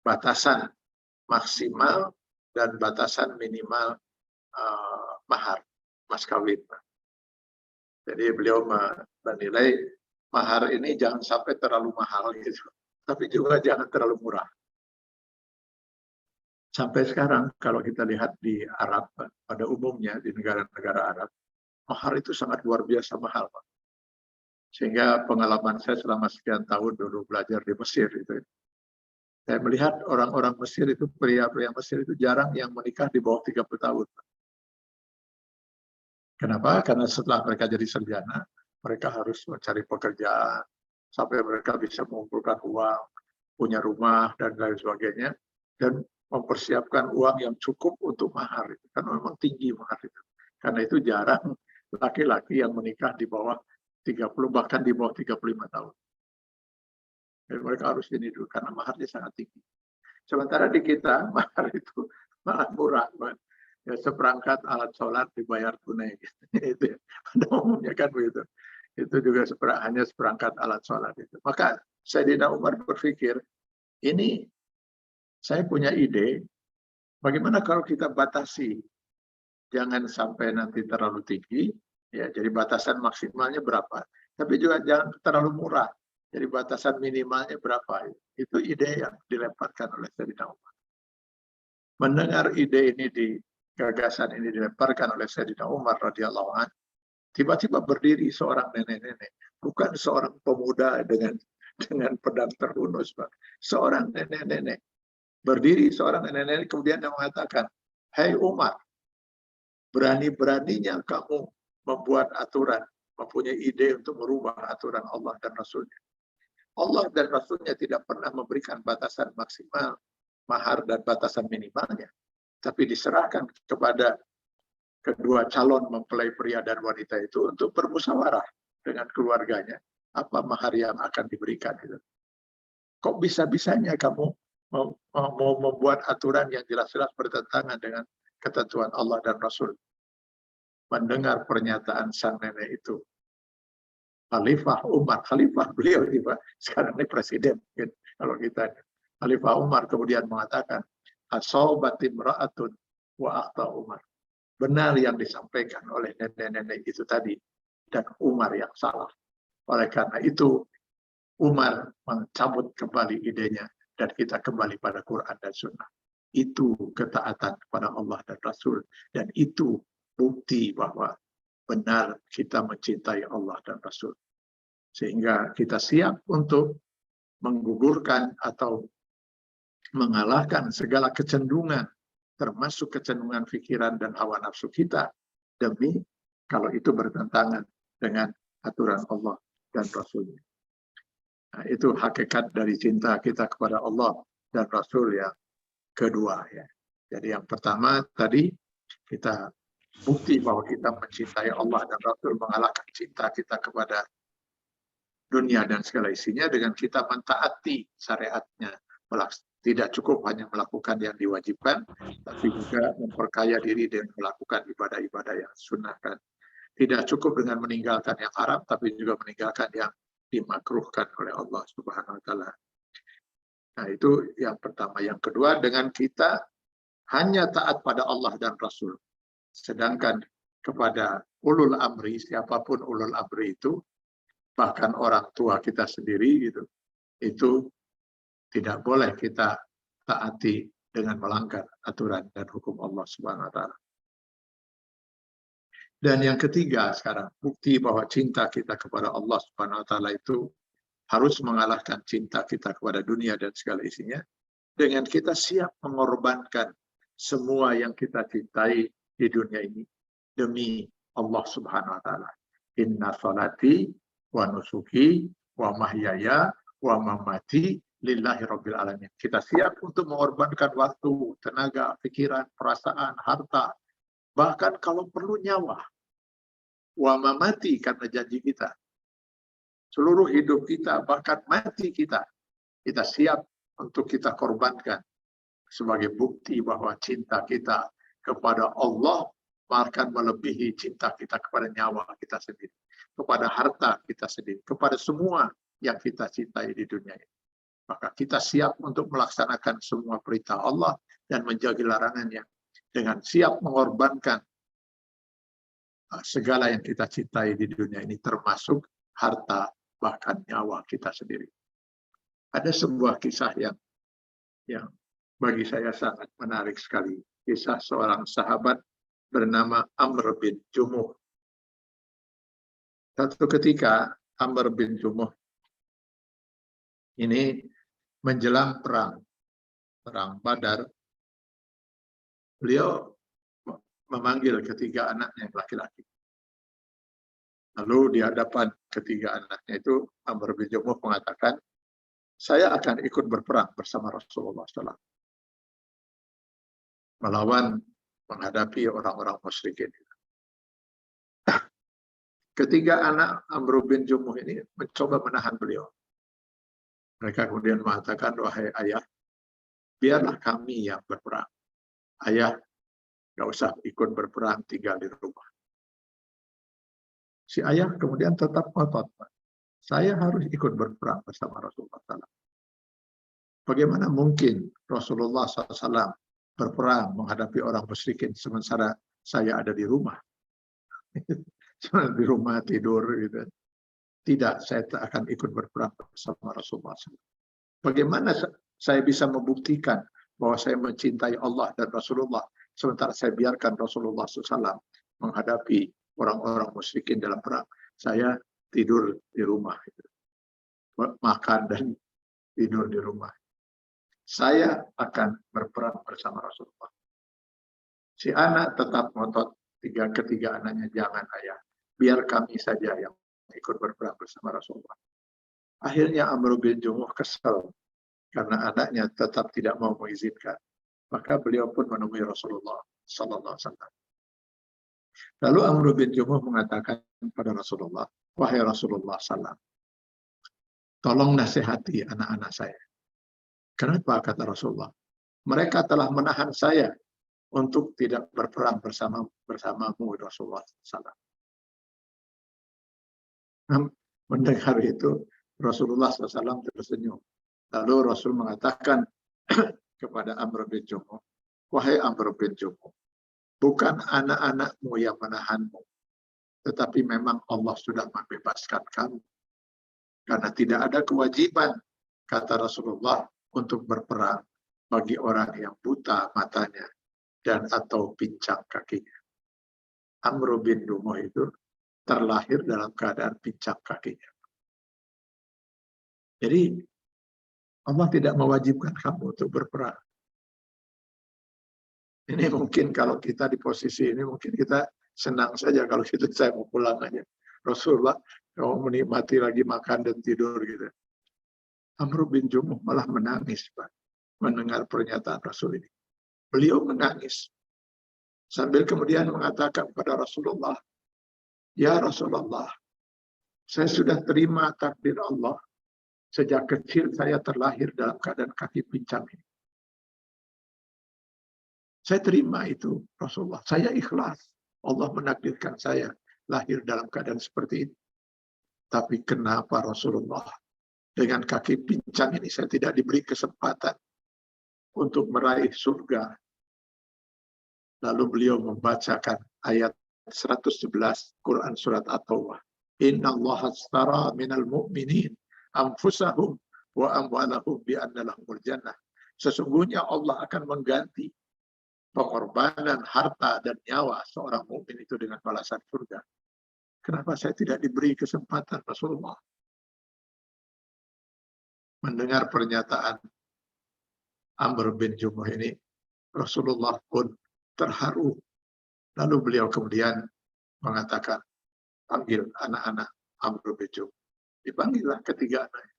S3: batasan maksimal dan batasan minimal mahar, mas kawin. Jadi beliau menilai mahar ini jangan sampai terlalu mahal gitu, tapi juga jangan terlalu murah. Sampai sekarang kalau kita lihat di Arab, pada umumnya di negara-negara Arab, mahar itu sangat luar biasa mahal, Pak. Sehingga pengalaman saya selama sekian tahun dulu belajar di Mesir itu, saya melihat orang-orang Mesir itu, pria-pria Mesir itu jarang yang menikah di bawah 30 tahun. Kenapa? Karena setelah mereka jadi sarjana, mereka harus mencari pekerjaan sampai mereka bisa mengumpulkan uang, punya rumah dan lain sebagainya, dan mempersiapkan uang yang cukup untuk mahar itu. Karena memang tinggi mahar itu. Karena itu jarang laki-laki yang menikah di bawah 30, bahkan di bawah 35 tahun. Jadi mereka harus ini dulu, karena maharnya sangat tinggi. Sementara di kita, mahar itu malah murah. Ya, seperangkat alat sholat dibayar tunai. Itu pada umumnya kan begitu. Itu juga hanya seperangkat alat sholat itu. Maka Sayyidina Umar berpikir, ini saya punya ide, bagaimana kalau kita batasi, jangan sampai nanti terlalu tinggi, ya, jadi batasan maksimalnya berapa, tapi juga jangan terlalu murah, jadi batasan minimalnya berapa. Itu ide yang dilemparkan oleh Sayyidina Umar. Mendengar ide ini, gagasan ini dilemparkan oleh Sayyidina Umar radhiyallahu anhu, tiba-tiba berdiri seorang nenek-nenek, bukan seorang pemuda dengan pedang terhunus, Pak. Seorang nenek-nenek. Berdiri seorang nenek-nenek kemudian yang mengatakan, "Hai Umar, berani-beraninya kamu membuat aturan, mempunyai ide untuk merubah aturan Allah dan Rasulnya. Allah dan Rasulnya tidak pernah memberikan batasan maksimal mahar dan batasan minimalnya, tapi diserahkan kepada kedua calon mempelai pria dan wanita itu untuk bermusyawarah dengan keluarganya apa mahar yang akan diberikan itu. Kok bisa-bisanya kamu mau membuat aturan yang jelas-jelas bertentangan dengan ketentuan Allah dan Rasul?" Mendengar pernyataan sang nenek itu, Khalifah Umar, khalifah beliau ini Pak, sekarang ini presiden, mungkin kalau kita, Khalifah Umar kemudian mengatakan, "Asobatim ra'atun wa akhta Umar." Benar yang disampaikan oleh nenek-nenek itu tadi, dan Umar yang salah. Oleh karena itu, Umar mencabut kembali idenya dan kita kembali pada Quran dan Sunnah. Itu ketaatan kepada Allah dan Rasul. Dan itu bukti bahwa benar kita mencintai Allah dan Rasul. Sehingga kita siap untuk menggugurkan atau mengalahkan segala kecenderungan, termasuk kecenderungan pikiran dan hawa nafsu kita, demi kalau itu bertentangan dengan aturan Allah dan Rasul-Nya. Nah, itu hakikat dari cinta kita kepada Allah dan Rasul yang kedua. Ya. Jadi yang pertama tadi kita bukti bahwa kita mencintai Allah dan Rasul, mengalahkan cinta kita kepada dunia dan segala isinya dengan kita mentaati syariatnya. Tidak cukup hanya melakukan yang diwajibkan, tapi juga memperkaya diri dengan melakukan ibadah-ibadah yang sunnahkan. Tidak cukup dengan meninggalkan yang haram, tapi juga meninggalkan yang dimakruhkan oleh Allah Subhanahu wa Ta'ala. Nah, itu yang pertama. Yang kedua, dengan kita hanya taat pada Allah dan Rasul. Sedangkan kepada ulul amri, siapapun ulul amri itu, bahkan orang tua kita sendiri, itu tidak boleh kita taati dengan melanggar aturan dan hukum Allah Subhanahu wa Ta'ala. Dan yang ketiga sekarang, bukti bahwa cinta kita kepada Allah Subhanahu wa Ta'ala itu harus mengalahkan cinta kita kepada dunia dan segala isinya, dengan kita siap mengorbankan semua yang kita cintai di dunia ini demi Allah Subhanahu wa Ta'ala. Inna salati wa nusuki wa mahyaya wa mamati lillahi rabbil alamin. Kita siap untuk mengorbankan waktu, tenaga, pikiran, perasaan, harta, bahkan kalau perlu nyawa. Wa mamati, karena janji kita. Seluruh hidup kita, bahkan mati kita siap untuk kita korbankan sebagai bukti bahwa cinta kita kepada Allah bahkan melebihi cinta kita kepada nyawa kita sendiri, kepada harta kita sendiri, kepada semua yang kita cintai di dunia ini. Maka kita siap untuk melaksanakan semua perintah Allah dan menjauhi larangannya dengan siap mengorbankan segala yang kita cintai di dunia ini, termasuk harta, bahkan nyawa kita sendiri. Ada sebuah kisah yang bagi saya sangat menarik sekali. Kisah seorang sahabat bernama Amr bin Jumuh. Satu ketika Amr bin Jumuh ini menjelang perang Badar, beliau memanggil ketiga anaknya laki-laki. Lalu di hadapan ketiga anaknya itu, Amr bin Jumuh mengatakan, saya akan ikut berperang bersama Rasulullah SAW. Melawan, menghadapi orang-orang musyrikin. Ketiga anak Amr bin Jumuh ini mencoba menahan beliau. Mereka kemudian mengatakan, wahai ayah, biarlah kami yang berperang. Ayah, nggak usah ikut berperang, tinggal di rumah. Si ayah kemudian tetap ngotot. Saya harus ikut berperang bersama Rasulullah SAW. Bagaimana mungkin Rasulullah SAW berperang menghadapi orang musyrikin sementara saya ada di rumah? Di rumah tidur gitu. Tidak, saya tak akan ikut berperang bersama Rasulullah SAW. Bagaimana saya bisa membuktikan bahwa saya mencintai Allah dan Rasulullah sementara saya biarkan Rasulullah SAW menghadapi orang-orang musyrikin dalam perang? Saya tidur di rumah, makan dan tidur di rumah. Saya akan berperang bersama Rasulullah. Si anak tetap ngotot, ketiga anaknya, jangan ayah, biar kami saja yang ikut berperang bersama Rasulullah. Akhirnya Amr bin Jumuh kesal karena anaknya tetap tidak mau mengizinkan. Maka beliau pun menemui Rasulullah SAW. Lalu Amr bin Jumuh mengatakan kepada Rasulullah, wahai Rasulullah SAW, tolong nasihati anak-anak saya. Kenapa, kata Rasulullah? Mereka telah menahan saya untuk tidak berperang bersamamu, Rasulullah SAW. Mendengar itu, Rasulullah SAW tersenyum. Lalu Rasul mengatakan kepada Amr bin Jumuh, wahai Amr bin Jumuh, bukan anak-anakmu yang menahanmu, tetapi memang Allah sudah membebaskan kamu. Karena tidak ada kewajiban, kata Rasulullah, untuk berperang bagi orang yang buta matanya dan atau pincang kakinya. Amr bin Jumuh itu terlahir dalam keadaan pincang kakinya. Jadi Allah tidak mewajibkan kamu untuk berperang. Ini mungkin kalau kita di posisi ini, mungkin kita senang saja kalau gitu, saya mau pulang aja. Rasulullah mau menikmati lagi makan dan tidur gitu. Amr bin Jumuh malah menangis, Pak, mendengar pernyataan Rasul ini. Beliau menangis sambil kemudian mengatakan kepada Rasulullah, "Ya Rasulullah, saya sudah terima takdir Allah. Sejak kecil saya terlahir dalam keadaan kaki pincang ini. Saya terima itu, Rasulullah. Saya ikhlas. Allah menakdirkan saya lahir dalam keadaan seperti ini. Tapi kenapa Rasulullah dengan kaki pincang ini saya tidak diberi kesempatan untuk meraih surga?" Lalu beliau membacakan ayat 111 Quran Surat At-Taubah. Inna Allah astara minal mu'minin anfusahum wa amwalahum bi'anna lahumul jannah. Sesungguhnya Allah akan mengganti pengorbanan harta dan nyawa seorang mukmin itu dengan balasan surga. Kenapa saya tidak diberi kesempatan, Rasulullah? Mendengar pernyataan Amr bin Jumuh ini, Rasulullah pun terharu. Lalu beliau kemudian mengatakan, panggil anak-anak Amr bin Jumuh. Dipanggillah ketiga anaknya.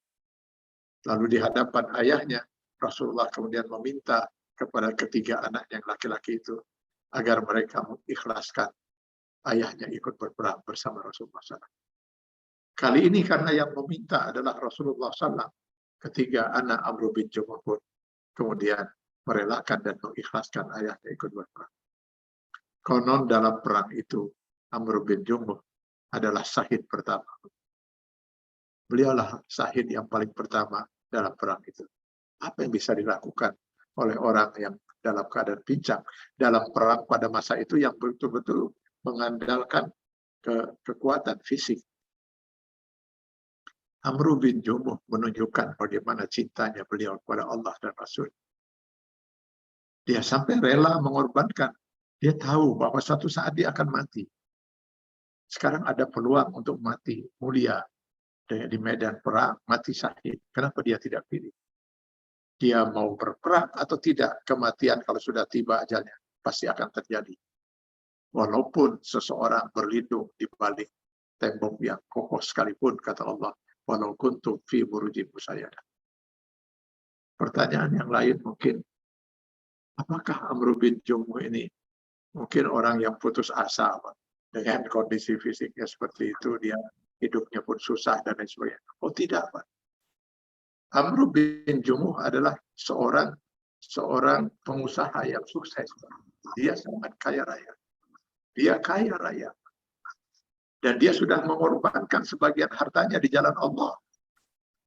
S3: Lalu di hadapan ayahnya, Rasulullah kemudian meminta kepada ketiga anak yang laki-laki itu agar mereka mengikhlaskan ayahnya ikut berperang bersama Rasulullah SAW. Kali ini karena yang meminta adalah Rasulullah SAW, ketiga anak Amr bin Jumuh pun kemudian merelakan dan mengikhlaskan ayahnya ikut berperang. Konon dalam perang itu Amr bin Jumuh adalah syahid pertama. Beliaulah syahid yang paling pertama dalam perang itu. Apa yang bisa dilakukan oleh orang yang dalam keadaan pincang dalam perang pada masa itu yang betul-betul mengandalkan kekuatan fisik? Amr bin Jumuh menunjukkan bagaimana cintanya beliau kepada Allah dan Rasul. Dia sampai rela mengorbankan. Dia tahu bahwa suatu saat dia akan mati. Sekarang ada peluang untuk mati mulia di medan perang, mati syahid. Kenapa dia tidak pilih? Dia mau berperang atau tidak, kematian kalau sudah tiba ajalnya pasti akan terjadi. Walaupun seseorang berlindung di balik tembok yang kokoh sekalipun, kata Allah, walau kuntum fi burujin musayyadah. Pertanyaan yang lain mungkin, apakah Amr bin Jumuh ini mungkin orang yang putus asa, Pak? Dengan kondisi fisiknya seperti itu, dia hidupnya pun susah dan lain sebagainya. Oh tidak, Pak. Amr bin Jumuh adalah seorang pengusaha yang sukses. Dia sangat kaya raya. Dia kaya raya. Dan dia sudah mengorbankan sebagian hartanya di jalan Allah.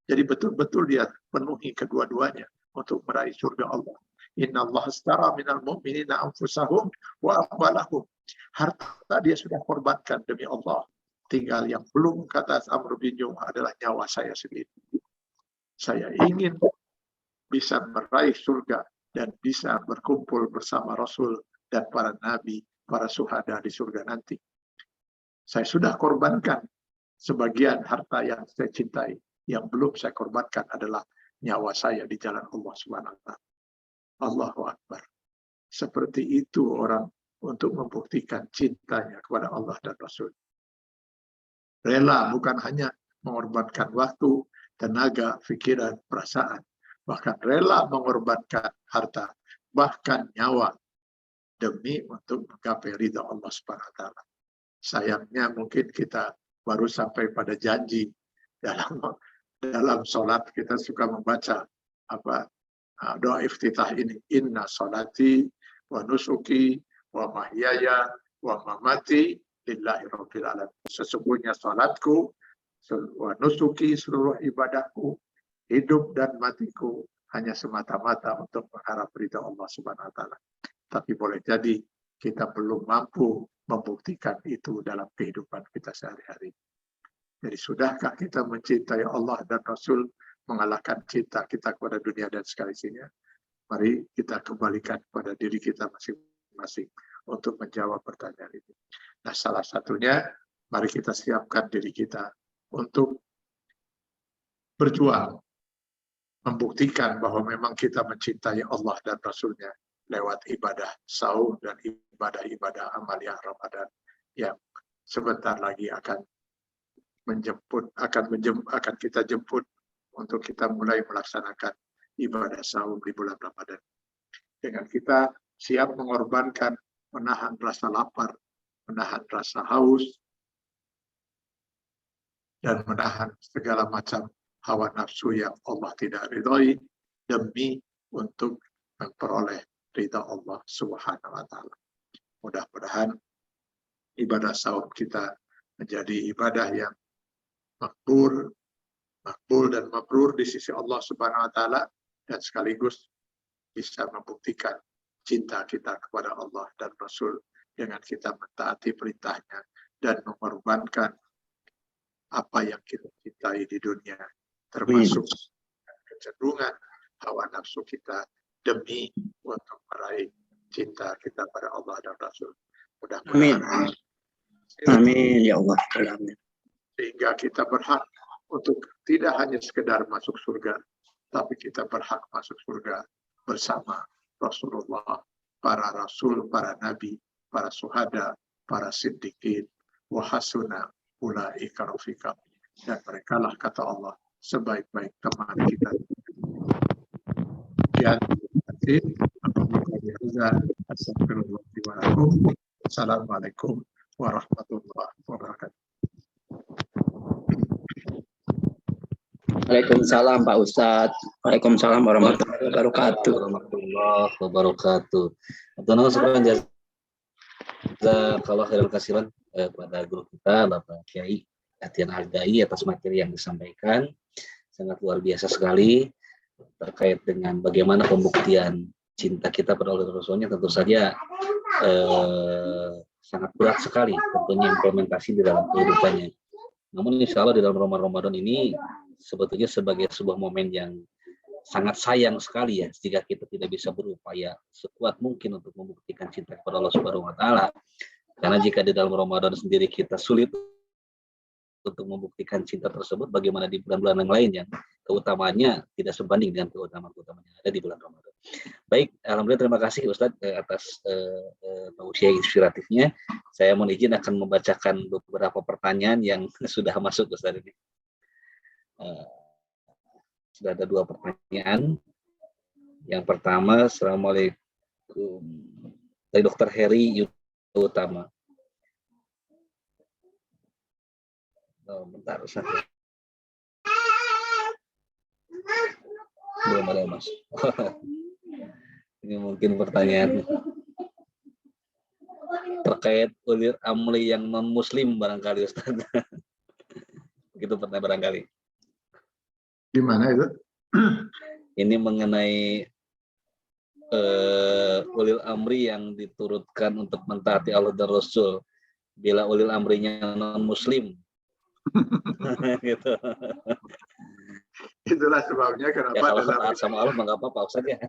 S3: Jadi betul-betul dia penuhi kedua-duanya untuk meraih surga Allah. Inna Allah astara minal mu'minina anfusahum wa amwalahum. Harta dia sudah korbankan demi Allah. Tinggal yang belum, kata Amr bin Jumuh, adalah nyawa saya sendiri. Saya ingin bisa meraih surga dan bisa berkumpul bersama Rasul dan para nabi, para syuhada di surga nanti. Saya sudah korbankan sebagian harta yang saya cintai. Yang belum saya korbankan adalah nyawa saya di jalan Allah SWT. Allahu Akbar. Seperti itu orang untuk membuktikan cintanya kepada Allah dan Rasul. Rela bukan hanya mengorbankan waktu, tenaga, pikiran, perasaan. Bahkan rela mengorbankan harta, bahkan nyawa, demi untuk menggapai ridha Allah SWT. Sayangnya mungkin kita baru sampai pada janji. Dalam sholat kita suka membaca doa iftitah ini. Inna sholati wa nusuki wa mahyaya wa mamati lillahi rabbil alamin. Sesungguhnya sholatku wa nusuki, seluruh ibadahku, hidup dan matiku hanya semata-mata untuk mengharap ridha Allah Subhanahu wa taala. Tapi boleh jadi kita belum mampu membuktikan itu dalam kehidupan kita sehari-hari. Jadi sudahkah kita mencintai Allah dan Rasul mengalahkan cinta kita kepada dunia dan sekelilingnya? Mari kita kembalikan kepada diri kita masing-masing untuk menjawab pertanyaan ini. Nah, salah satunya, mari kita siapkan diri kita untuk berjuang, membuktikan bahwa memang kita mencintai Allah dan Rasul-Nya lewat ibadah saum dan ibadah-ibadah amaliyah Ramadan yang sebentar lagi akan kita jemput untuk kita mulai melaksanakan ibadah saum di bulan Ramadan. Dengan kita siap mengorbankan, menahan rasa lapar, menahan rasa haus, dan menahan segala macam hawa nafsu yang Allah tidak ridhoi demi untuk memperoleh ridha Allah Subhanahu wa taala. Mudah-mudahan ibadah saum kita menjadi ibadah yang makbul dan mabrur di sisi Allah Subhanahu wa taala, dan sekaligus bisa membuktikan cinta kita kepada Allah dan Rasul dengan kita mentaati perintahnya dan mengorbankan apa yang kita cintai di dunia, termasuk kecenderungan hawa nafsu kita demi untuk meraih cinta kita pada Allah dan Rasul. Mudah-mudahan
S4: amin ya Allah. Amin.
S3: Sehingga kita berhak untuk tidak hanya sekedar masuk surga, tapi kita berhak masuk surga bersama Rasulullah, para Rasul, para Nabi, para Syuhada, para Siddiqin, wa hasuna ulaika rafiqa. Dan mereka lah, kata Allah, sebaik-baik teman kita. Ya, Assalamualaikum warahmatullahi wabarakatuh.
S4: Waalaikumsalam Pak Ustadz. Waalaikumsalam warahmatullahi wabarakatuh.
S2: Warahmatullahi wabarakatuh. Kalau khairan kasiran pada guru kita Bapak Kiai Atian Al-Dai atas materi yang disampaikan, sangat luar biasa sekali terkait dengan bagaimana pembuktian cinta kita pada Allah dan Rasulnya. Tentu saja sangat berat sekali tentunya implementasi di dalam kehidupannya. Namun insya Allah di dalam Ramadan ini sebetulnya sebagai sebuah momen yang sangat sayang sekali ya jika kita tidak bisa berupaya sekuat mungkin untuk membuktikan cinta kepada Allah Subhanahu wa taala. Karena jika di dalam Ramadan sendiri kita sulit untuk membuktikan cinta tersebut, bagaimana di bulan-bulan yang lain yang keutamaannya tidak sebanding dengan keutamaan-keutamaan yang ada di bulan Ramadan. Baik, alhamdulillah, terima kasih Ustadz atas tausiah inspiratifnya. Saya mohon izin akan membacakan beberapa pertanyaan yang sudah masuk Ustadz ini. Sudah ada 2 pertanyaan. Yang pertama, Assalamualaikum, dari Dr. Heri Utama. Bentar, Ustaz. Belum ada, Mas. Ini mungkin pertanyaan terkait ulil amri yang non-muslim barangkali, Ustaz. Begitu pertanyaan barangkali.
S3: Gimana itu?
S2: Ini mengenai ulil amri yang diturutkan untuk mentaati Allah dan Rasul. Bila ulil amrinya non-muslim, gitu.
S3: Itulah sebabnya kenapa
S2: ya, kalau taat sama Allah nggak apa-apa Ustaz ya.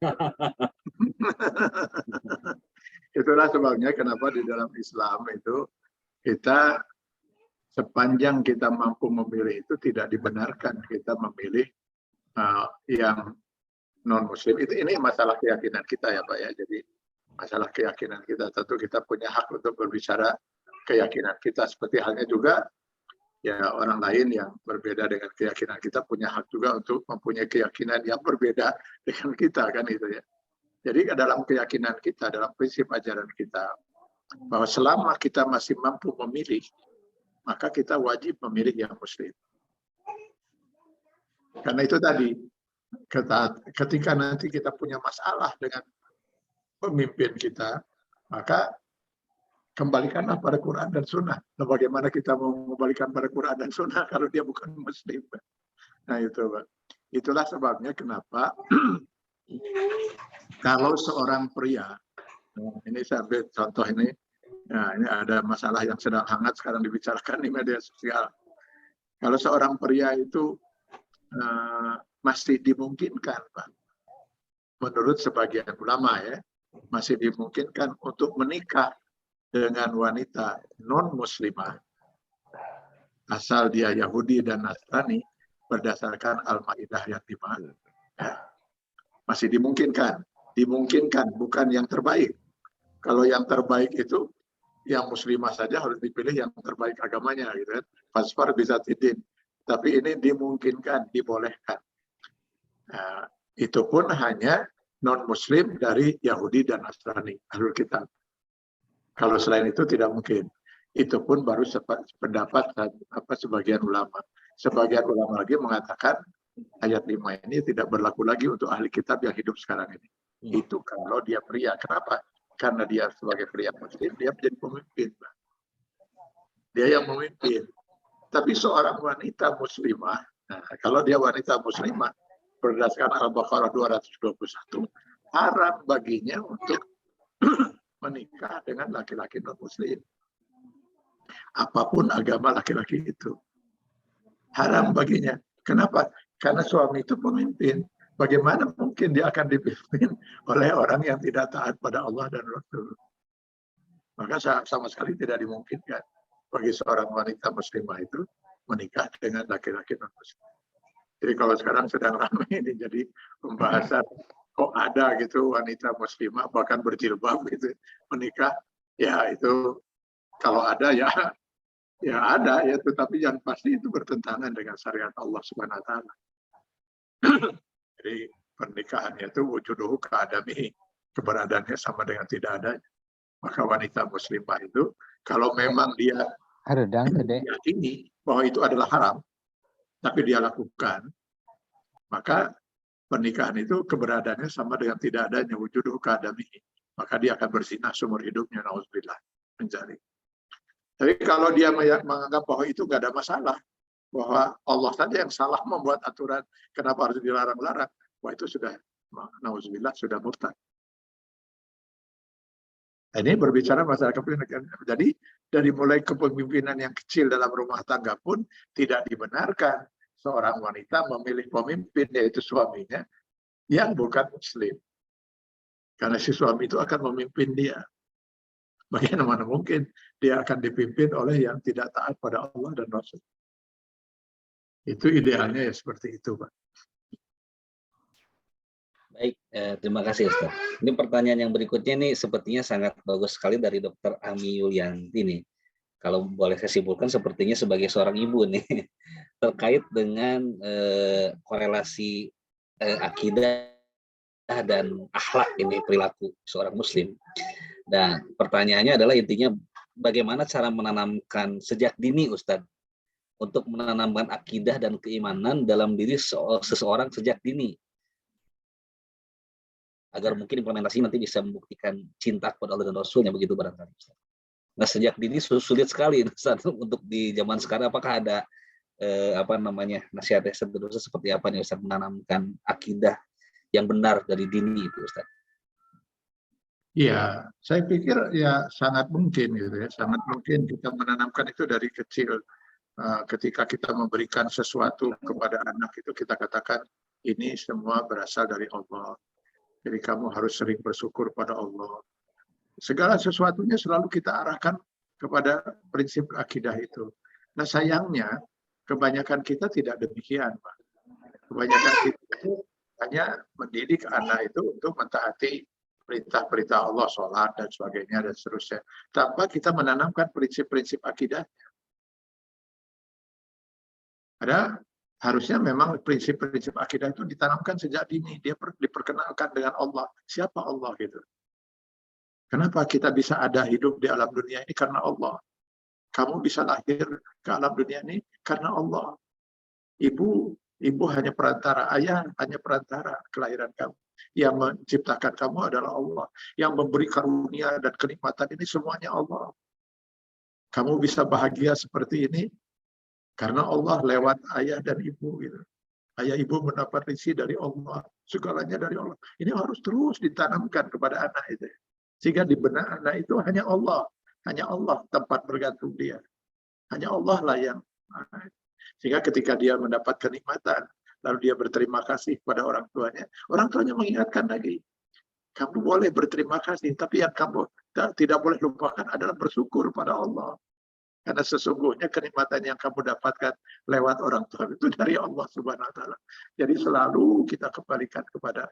S3: Itulah sebabnya kenapa di dalam Islam itu kita sepanjang kita mampu memilih itu tidak dibenarkan kita memilih yang non muslim. Ini masalah keyakinan kita ya Pak ya. Jadi masalah keyakinan kita, tentu kita punya hak untuk berbicara keyakinan kita, seperti halnya juga ya orang lain yang berbeda dengan keyakinan kita punya hak juga untuk mempunyai keyakinan yang berbeda dengan kita, kan itu ya. Jadi dalam keyakinan kita, dalam prinsip ajaran kita, bahwa selama kita masih mampu memilih, maka kita wajib memilih yang muslim. Karena itu tadi, ketika nanti kita punya masalah dengan pemimpin kita, maka kembalikanlah pada Quran dan Sunnah. Nah, bagaimana kita mau mengembalikan pada Quran dan Sunnah kalau dia bukan Muslim? Nah itu, Pak. Itulah sebabnya kenapa kalau seorang pria, ini saya ambil contoh ini, nah ini ada masalah yang sedang hangat sekarang dibicarakan di media sosial. Kalau seorang pria itu masih dimungkinkan, Pak, menurut sebagian ulama ya, masih dimungkinkan untuk menikah dengan wanita non-muslimah asal dia Yahudi dan Nasrani berdasarkan Al-Maidah yang 5. Ya, masih dimungkinkan, bukan yang terbaik. Kalau yang terbaik itu yang muslimah saja harus dipilih yang terbaik agamanya, gitu kan. Fasfar bisa tidin. Tapi ini dimungkinkan, dibolehkan. Nah, itu pun hanya non-muslim dari Yahudi dan Nasrani, Ahlul Kitab. Kalau selain itu tidak mungkin. Itu pun baru pendapat sebagian ulama. Sebagian ulama lagi mengatakan ayat 5 ini tidak berlaku lagi untuk ahli kitab yang hidup sekarang ini. Itu kalau dia pria. Kenapa? Karena dia sebagai pria muslim, dia menjadi pemimpin. Dia yang memimpin. Tapi seorang wanita muslimah, nah, kalau dia wanita muslimah, berdasarkan Al-Baqarah 221, haram baginya untuk menikah dengan laki-laki non-muslim. Apapun agama laki-laki itu. Haram baginya. Kenapa? Karena suami itu pemimpin. Bagaimana mungkin dia akan dipimpin oleh orang yang tidak taat pada Allah dan Rasul? Maka sama sekali tidak dimungkinkan bagi seorang wanita muslimah itu menikah dengan laki-laki non-muslim. Jadi kalau sekarang sedang ramai ini jadi pembahasan kok ada gitu wanita muslimah bahkan berjilbab gitu menikah, ya itu kalau ada ya ada ya, tetapi yang pasti itu bertentangan dengan syariat Allah Subhanahu wa taala. Jadi pernikahannya itu wujuduhu ka'adami, keberadaannya sama dengan tidak adanya. Maka wanita muslimah itu kalau memang dia yakini bahwa itu adalah haram, tapi dia lakukan, maka pernikahan itu keberadaannya sama dengan tidak adanya, wujuduhu ka'adami. Maka dia akan berzina seumur hidupnya, na'udzubillah, menjadi. Tapi kalau dia menganggap bahwa itu nggak ada masalah, bahwa Allah saja yang salah membuat aturan, kenapa harus dilarang-larang, wah itu sudah, na'udzubillah, sudah murtad. Ini berbicara masalah kepemimpinan. Jadi dari mulai kepemimpinan yang kecil dalam rumah tangga pun tidak dibenarkan seorang wanita memilih pemimpin, yaitu suaminya, yang bukan muslim. Karena si suami itu akan memimpin dia. Bagaimana mungkin dia akan dipimpin oleh yang tidak taat pada Allah dan Rasul. Itu idealnya ya seperti itu, Pak.
S2: Baik, terima kasih Ustaz. Ini pertanyaan yang berikutnya nih sepertinya sangat bagus sekali dari Dr. Ami Yulianti nih. Kalau boleh saya simpulkan sepertinya sebagai seorang ibu nih terkait dengan korelasi akidah dan akhlak ini perilaku seorang muslim. Dan pertanyaannya adalah intinya bagaimana cara menanamkan sejak dini Ustadz untuk menanamkan akidah dan keimanan dalam diri seseorang sejak dini agar mungkin implementasi nanti bisa membuktikan cinta kepada Allah dan Rasulnya begitu barangkali. Nah sejak dini sulit sekali Ustadz untuk di zaman sekarang. Apakah ada nasihatnya seterusnya seperti apa nih Ustadz menanamkan akidah yang benar dari dini itu Ustadz?
S3: Ya, saya pikir ya sangat mungkin gitu ya, sangat mungkin kita menanamkan itu dari kecil. Ketika kita memberikan sesuatu kepada anak itu kita katakan ini semua berasal dari Allah. Jadi kamu harus sering bersyukur pada Allah. Segala sesuatunya selalu kita arahkan kepada prinsip akidah itu. Nah sayangnya kebanyakan kita tidak demikian, Pak. Kebanyakan kita itu hanya mendidik anak itu untuk mentaati perintah-perintah Allah, sholat dan sebagainya dan seterusnya, tanpa kita menanamkan prinsip-prinsip akidah. Harusnya memang prinsip-prinsip akidah itu ditanamkan sejak dini. Dia diperkenalkan dengan Allah. Siapa Allah gitu? Kenapa kita bisa ada hidup di alam dunia ini? Karena Allah. Kamu bisa lahir ke alam dunia ini karena Allah. Ibu hanya perantara, ayah hanya perantara kelahiran kamu. Yang menciptakan kamu adalah Allah. Yang memberi karunia dan kenikmatan ini semuanya Allah. Kamu bisa bahagia seperti ini karena Allah lewat ayah dan ibu. Gitu. Ayah ibu mendapat rezeki dari Allah. Segalanya dari Allah. Ini harus terus ditanamkan kepada anak itu. Sehingga di benak anak itu hanya Allah. Hanya Allah tempat bergantung dia. Hanya Allah lah yang. Sehingga ketika dia mendapat kenikmatan, lalu dia berterima kasih kepada orang tuanya mengingatkan lagi, kamu boleh berterima kasih, tapi yang kamu tidak boleh lupakan adalah bersyukur pada Allah. Karena sesungguhnya kenikmatan yang kamu dapatkan lewat orang tua itu dari Allah Subhanahu wa taala. Jadi selalu kita kembalikan kepada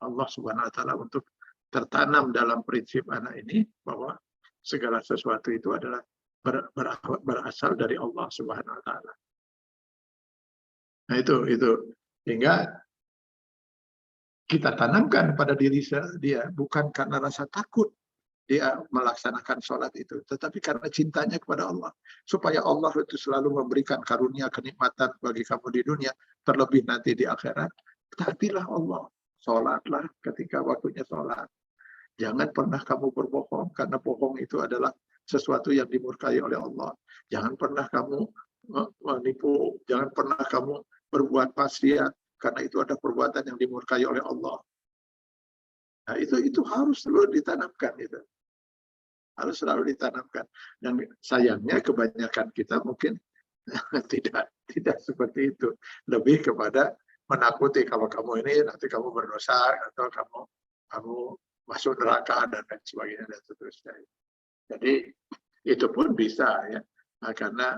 S3: Allah Subhanahu wa taala untuk tertanam dalam prinsip anak ini bahwa segala sesuatu itu adalah berasal dari Allah Subhanahu wa taala. Nah itu sehingga kita tanamkan pada diri dia bukan karena rasa takut dia melaksanakan sholat itu, tetapi karena cintanya kepada Allah, supaya Allah itu selalu memberikan karunia kenikmatan bagi kamu di dunia, terlebih nanti di akhirat. Taatilah Allah, sholatlah ketika waktunya sholat. Jangan pernah kamu berbohong, karena bohong itu adalah sesuatu yang dimurkai oleh Allah. Jangan pernah kamu menipu, jangan pernah kamu berbuat maksiat, karena itu ada perbuatan yang dimurkai oleh Allah. Nah itu harus selalu ditanamkan itu. Harus selalu ditanamkan. Dan sayangnya kebanyakan kita mungkin tidak seperti itu. Lebih kepada menakuti kalau kamu ini nanti kamu berdosa atau kamu masuk neraka dan lain sebagainya dan seterusnya. Jadi itu pun bisa ya, karena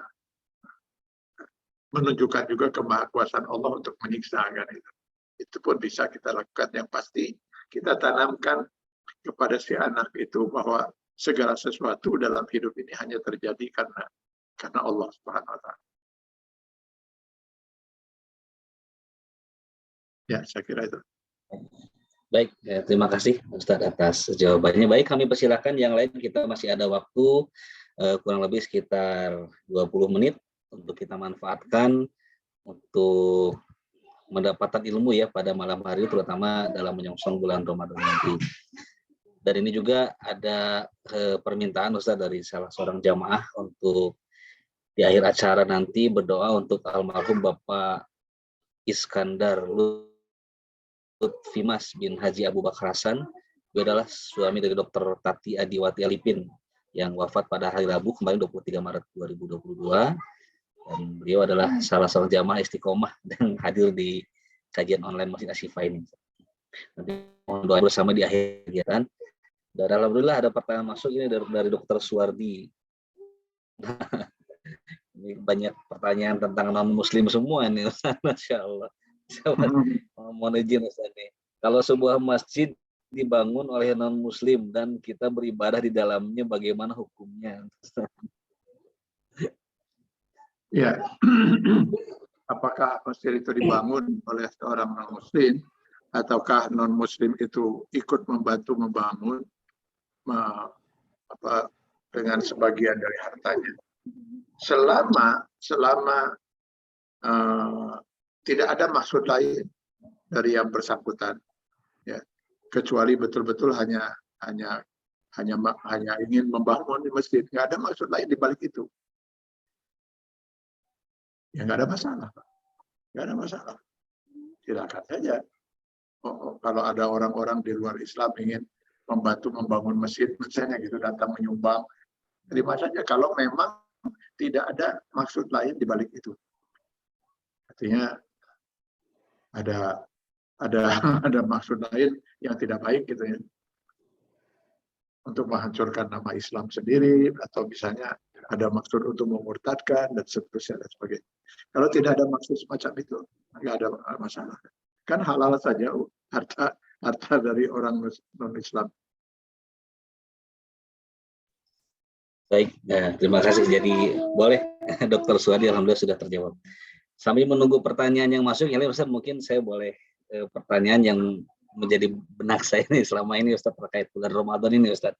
S3: menunjukkan juga kemahakuasaan Allah untuk menyiksa kan itu. Itu pun bisa kita lakukan. Yang pasti kita tanamkan kepada si anak itu bahwa segala sesuatu dalam hidup ini hanya terjadi karena Allah Subhanahu wa taala. Ya, saya kira itu.
S2: Baik, terima kasih Ustadz atas jawabannya. Baik, kami persilakan yang lain, kita masih ada waktu kurang lebih sekitar 20 menit untuk kita manfaatkan untuk mendapatkan ilmu ya pada malam hari, terutama dalam menyongsong bulan Ramadan nanti. Dan ini juga ada permintaan Ustadz dari salah seorang jamaah untuk di akhir acara nanti berdoa untuk almarhum Bapak Iskandar Lutfimas bin Haji Abu Bakar Hasan. Beliau adalah suami dari Dr. Tati Adiwati Alipin yang wafat pada hari Rabu kemarin 23 Maret 2022. Dan beliau adalah salah seorang jamaah istiqomah dan hadir di kajian online Masjid Asy-Syifa ini. Nanti mohon doa bersama di akhir kegiatan. Dan alhamdulillah ada pertanyaan masuk ini dari Dr. Suwardi. Ini banyak pertanyaan tentang non-muslim semua ini, Masya Allah. Mohon izin Ustaz nih. Kalau sebuah masjid dibangun oleh non-muslim dan kita beribadah di dalamnya, bagaimana hukumnya?
S3: Ya, apakah masjid itu dibangun oleh seorang non-muslim ataukah non-muslim itu ikut membantu membangun dengan sebagian dari hartanya? Selama tidak ada maksud lain dari yang bersangkutan, ya, kecuali betul-betul hanya ingin membangun di masjid, nggak ada maksud lain di balik itu, ya nggak ada masalah, silakan saja. Kalau ada orang-orang di luar Islam ingin membantu membangun masjid, misalnya gitu, datang menyumbang, terima saja kalau memang tidak ada maksud lain di balik itu. Artinya ada maksud lain yang tidak baik gitu ya, untuk menghancurkan nama Islam sendiri, atau misalnya ada maksud untuk memurtadkan dan seterusnya dan sebagainya. Kalau tidak ada maksud semacam itu, nggak ada masalah. Kan halal saja harta dari orang non-Islam.
S2: Baik, terima kasih. Jadi boleh Dr. Suwardi, alhamdulillah sudah terjawab. Sambil menunggu pertanyaan yang masuk, ya Ustaz, mungkin saya boleh pertanyaan yang menjadi benak saya ini selama ini Ustaz terkait bulan Ramadan ini Ustaz.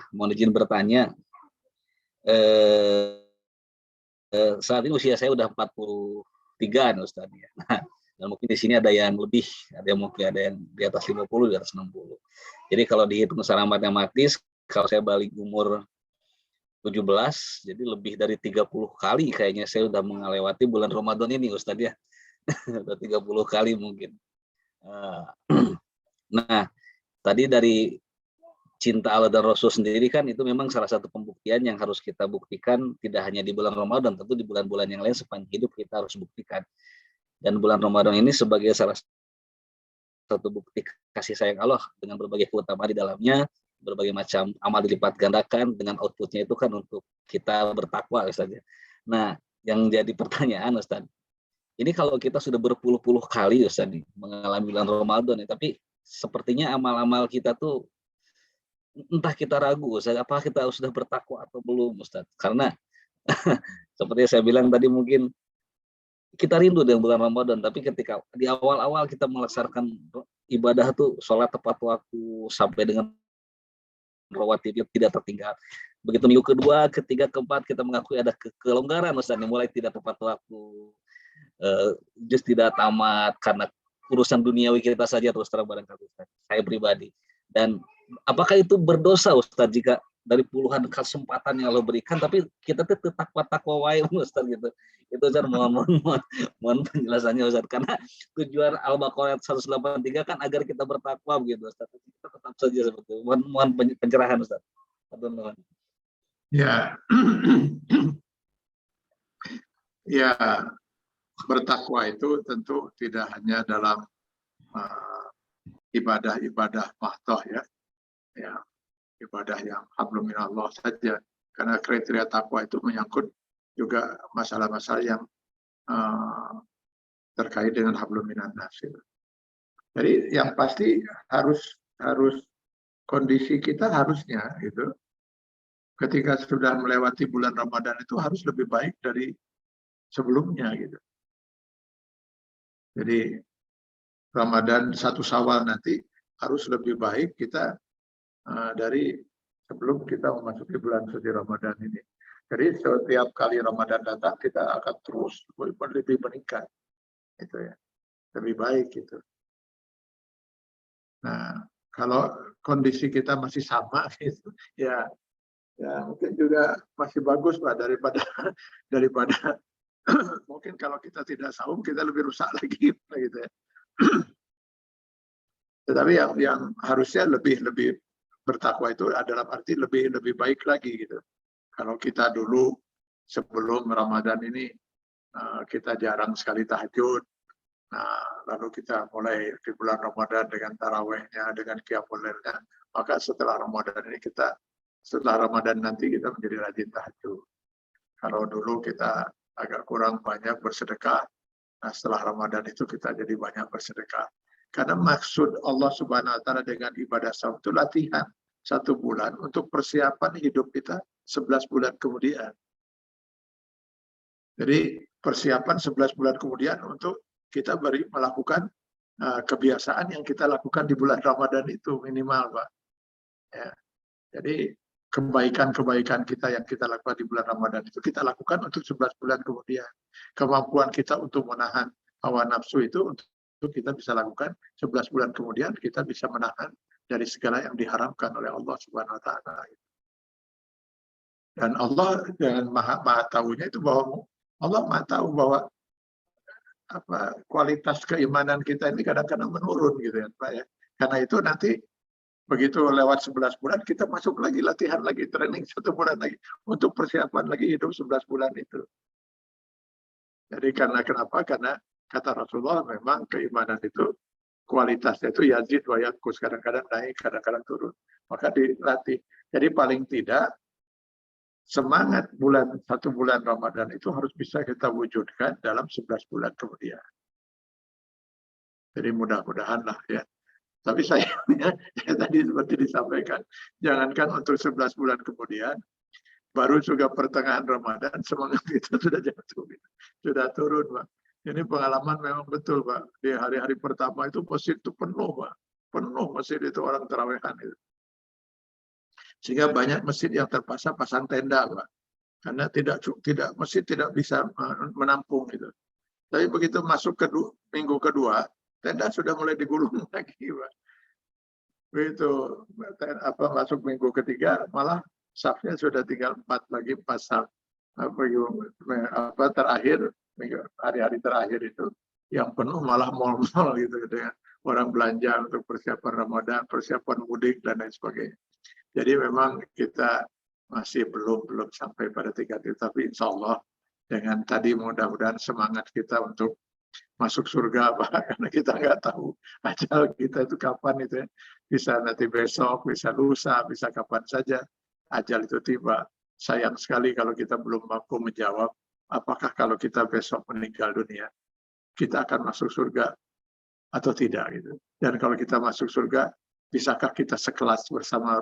S2: Mohon izin bertanya. Saat ini usia saya udah 43 Ustaz ya. Nah, dan mungkin di sini ada yang lebih, mungkin ada yang di atas 50, di atas 60. Jadi kalau dihitung secara matematis, kalau saya balik umur 17, jadi lebih dari 30 kali kayaknya saya udah melewati bulan Ramadan ini Ustaz ya. Udah 30 kali mungkin. Nah, tadi dari cinta Allah dan Rasul sendiri kan itu memang salah satu pembuktian yang harus kita buktikan tidak hanya di bulan Ramadan, tentu di bulan-bulan yang lain sepanjang hidup kita harus buktikan. Dan bulan Ramadan ini sebagai salah satu bukti kasih sayang Allah dengan berbagai keutamaan di dalamnya, berbagai macam amal dilipat gandakan dengan outputnya itu kan untuk kita bertakwa Ustaz. Nah, yang jadi pertanyaan Ustaz, ini kalau kita sudah berpuluh-puluh kali Ustaz mengalami bulan Ramadan ya, tapi sepertinya amal-amal kita tuh entah kita ragu Ustaz, apakah kita sudah bertakwa atau belum Ustaz? Karena seperti saya bilang tadi mungkin kita rindu dengan bulan Ramadan, tapi ketika di awal-awal kita melaksanakan ibadah tuh sholat tepat waktu sampai dengan rawatib tidak tertinggal. Begitu minggu kedua, ketiga, keempat kita mengakui ada kelonggaran Ustaz, mulai tidak tepat waktu, just tidak tamat karena urusan duniawi kita saja terus terang barangkali Ustaz, saya pribadi. Dan apakah itu berdosa Ustaz jika dari puluhan kesempatan yang Allah berikan tapi kita tuh takwa wae Ustaz gitu. Itu Ustaz mohon penjelasannya Ustaz, karena tujuan Al-Baqarah 183 kan agar kita bertakwa begitu Ustaz. Kita tetap saja seperti itu. Mohon pencerahan Ustaz. Mohon.
S3: Ya. Ya, bertakwa itu tentu tidak hanya dalam ibadah-ibadah mahdoh ya, ibadah yang hablum minallah saja, karena kriteria takwa itu menyangkut juga masalah-masalah yang terkait dengan hablum minannas. Jadi yang pasti harus kondisi kita harusnya gitu, ketika sudah melewati bulan Ramadan itu harus lebih baik dari sebelumnya gitu. Jadi Ramadan 1 Syawal nanti harus lebih baik kita dari sebelum kita memasuki bulan suci Ramadan ini. Jadi setiap kali Ramadan datang kita akan terus lebih meningkat, itu ya, lebih baik gitu. Nah, kalau kondisi kita masih sama gitu, ya mungkin juga masih bagus Pak daripada mungkin kalau kita tidak saum kita lebih rusak lagi gitu ya. Tetapi yang harusnya lebih bertakwa itu adalah arti lebih baik lagi gitu. Kalau kita dulu sebelum Ramadan ini kita jarang sekali tahajud. Nah, lalu kita mulai di bulan Ramadan dengan tarawehnya, dengan qiyamul lailnya, maka setelah Ramadan ini setelah Ramadan nanti kita menjadi rajin tahajud. Kalau dulu kita agak kurang banyak bersedekah, nah setelah Ramadan itu kita jadi banyak bersedekah. Karena maksud Allah Subhanahu wa Ta'ala dengan ibadah saum itu latihan 1 bulan untuk persiapan hidup kita 11 bulan kemudian. Jadi persiapan 11 bulan kemudian untuk kita melakukan kebiasaan yang kita lakukan di bulan Ramadan itu minimal, Pak. Ya. Jadi kebaikan-kebaikan kita yang kita lakukan di bulan Ramadan itu kita lakukan untuk 11 bulan kemudian. Kemampuan kita untuk menahan hawa nafsu itu untuk kita bisa lakukan 11 bulan kemudian, kita bisa menahan dari segala yang diharamkan oleh Allah Subhanahu wa Ta'ala. Dan Allah dengan maha tahunya itu bahwa Allah maha tahu bahwa kualitas keimanan kita ini kadang-kadang menurun gitu ya Pak ya. Karena itu nanti begitu lewat 11 bulan kita masuk lagi latihan lagi, training 1 bulan lagi untuk persiapan lagi hidup 11 bulan itu. Jadi kenapa? Karena kata Rasulullah memang keimanan itu kualitasnya itu yazid wa yanqus, kadang-kadang naik, kadang-kadang turun. Maka dilatih. Jadi paling tidak semangat 1 bulan Ramadan itu harus bisa kita wujudkan dalam 11 bulan kemudian. Jadi mudah-mudahan lah ya. Tapi sayangnya tadi seperti disampaikan, jangankan untuk 11 bulan kemudian, baru juga pertengahan Ramadan semangat kita sudah jatuh, sudah turun Pak. Ini pengalaman memang betul Pak. Di hari-hari pertama itu masjid itu penuh Pak, penuh masjid itu orang terawehan itu. Sehingga banyak masjid yang terpaksa pasang tenda Pak, karena masjid tidak bisa menampung itu. Tapi begitu masuk minggu kedua, tenda sudah mulai digulung lagi Pak. Begitu masuk minggu ketiga, malah safnya sudah tinggal 4 lagi, 4 saf. Terakhir hari-hari terakhir itu yang penuh malah mal-mal gitu dengan orang belanja untuk persiapan Ramadan, persiapan mudik dan lain sebagainya. Jadi memang kita masih belum sampai pada tingkat itu, tapi insya Allah dengan tadi mudah-mudahan semangat kita untuk masuk surga, Pak, karena kita nggak tahu ajal kita itu kapan itu ya. Bisa nanti besok, bisa lusa, bisa kapan saja ajal itu tiba. Sayang sekali kalau kita belum mampu menjawab apakah kalau kita besok meninggal dunia kita akan masuk surga atau tidak gitu. Dan kalau kita masuk surga, bisakah kita sekelas bersama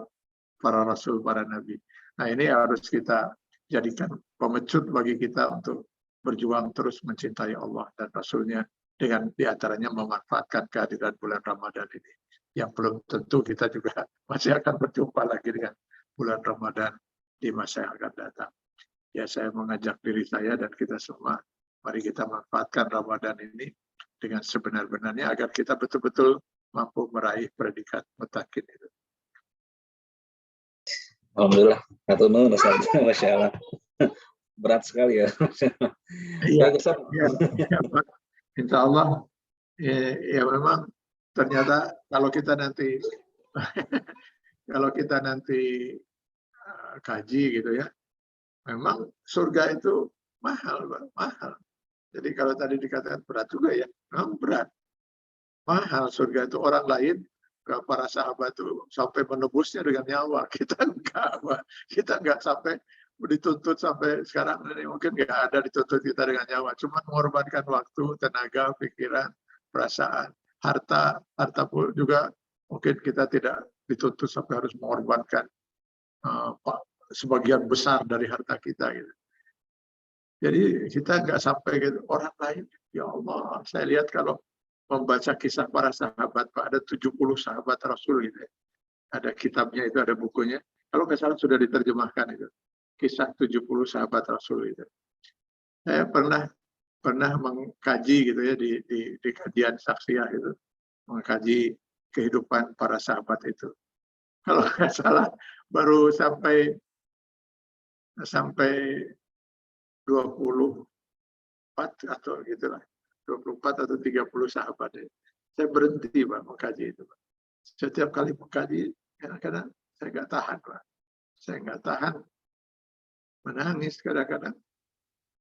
S3: para rasul, para nabi. Nah, ini harus kita jadikan pemecut bagi kita untuk berjuang terus mencintai Allah dan Rasulnya dengan diantaranya memanfaatkan kehadiran bulan Ramadan ini. Yang belum tentu kita juga masih akan berjumpa lagi dengan bulan Ramadan di masa yang akan datang. Ya, saya mengajak diri saya dan kita semua, mari kita manfaatkan Ramadan ini dengan sebenar-benarnya agar kita betul-betul mampu meraih predikat mutakin itu.
S2: Alhamdulillah, Masya Allah. Berat sekali ya.
S3: Iya, ya, Pak. Insya Allah, ya memang ternyata kalau kita nanti kaji gitu ya, memang surga itu mahal, Pak, mahal. Jadi kalau tadi dikatakan berat juga ya, memang berat, mahal surga itu. Orang lain, para sahabat itu sampai menebusnya dengan nyawa, kita enggak, Pak. Kita enggak sampai dituntut sampai sekarang ini, mungkin nggak ada dituntut kita dengan nyawa, cuma mengorbankan waktu, tenaga, pikiran, perasaan, harta pun juga mungkin kita tidak dituntut sampai harus mengorbankan sebagian besar dari harta kita gitu. Jadi kita nggak sampai gitu. Orang lain, ya Allah, saya lihat kalau membaca kisah para sahabat, Pak, ada 70 sahabat Rasul gitu ya. Ada kitabnya itu, ada bukunya. Kalau nggak salah sudah diterjemahkan itu. Kisah 70 sahabat Rasul itu. Saya pernah mengkaji gitu ya di kajian saksiyah itu, mengkaji kehidupan para sahabat itu. Kalau nggak salah baru sampai 24 atau gitulah, 24 atau 30 sahabat. Saya berhenti, Pak, mengkaji itu, Pak. Setiap kali mengkaji, kadang-kadang saya nggak tahan, Pak. Saya nggak tahan, menangis kadang-kadang,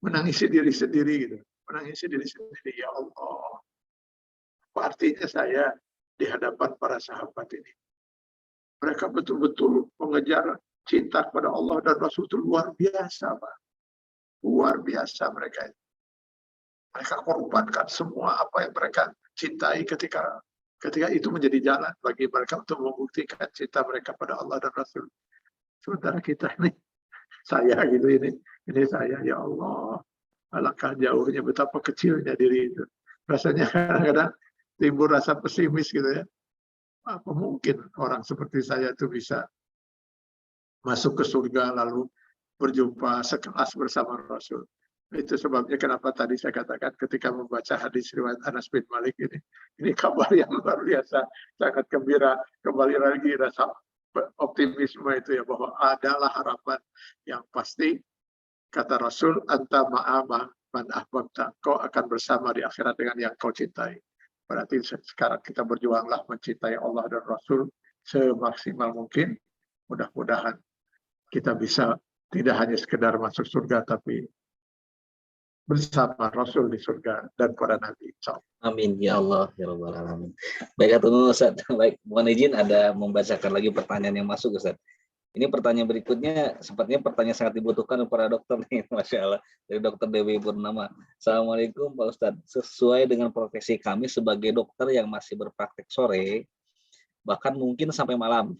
S3: menangisi diri sendiri gitu, menangisi diri sendiri. Ya Allah, apa artinya saya di hadapan para sahabat ini? Mereka betul-betul mengejar cinta kepada Allah dan Rasul itu luar biasa, Pak. Luar biasa mereka. Mereka korbankan semua apa yang mereka cintai ketika itu menjadi jalan bagi mereka untuk membuktikan cinta mereka pada Allah dan Rasul. Sementara kita ini, saya gitu ini saya, ya Allah, alangkah jauhnya, betapa kecilnya diri itu. Rasanya kadang-kadang timbul rasa pesimis gitu ya. Apa mungkin orang seperti saya itu bisa masuk ke surga lalu berjumpa sekelas bersama Rasul. Itu sebabnya kenapa tadi saya katakan ketika membaca hadis riwayat Anas bin Malik ini kabar yang luar biasa, sangat gembira. Kembali lagi rasa optimisme itu ya, bahwa adalah harapan yang pasti. Kata Rasul, anta ma'ama man ahbabta, kau akan bersama di akhirat dengan yang kau cintai. Berarti sekarang kita berjuanglah mencintai Allah dan Rasul semaksimal mungkin. Mudah-mudahan kita bisa tidak hanya sekedar masuk surga, tapi bersama Rasul di surga dan para Nabi.
S2: Amin ya Allah ya Rabbal Alamin. Baik, Atunul Ustaz. Baik, mohon izin ada membacakan lagi pertanyaan yang masuk, Ustaz. Ini pertanyaan berikutnya sepertinya pertanyaan sangat dibutuhkan para dokter nih, Masya Allah, dari Dokter Dewi Purnama. Assalamualaikum Pak Ustadz. Sesuai dengan profesi kami sebagai dokter yang masih berpraktek sore, bahkan mungkin sampai malam.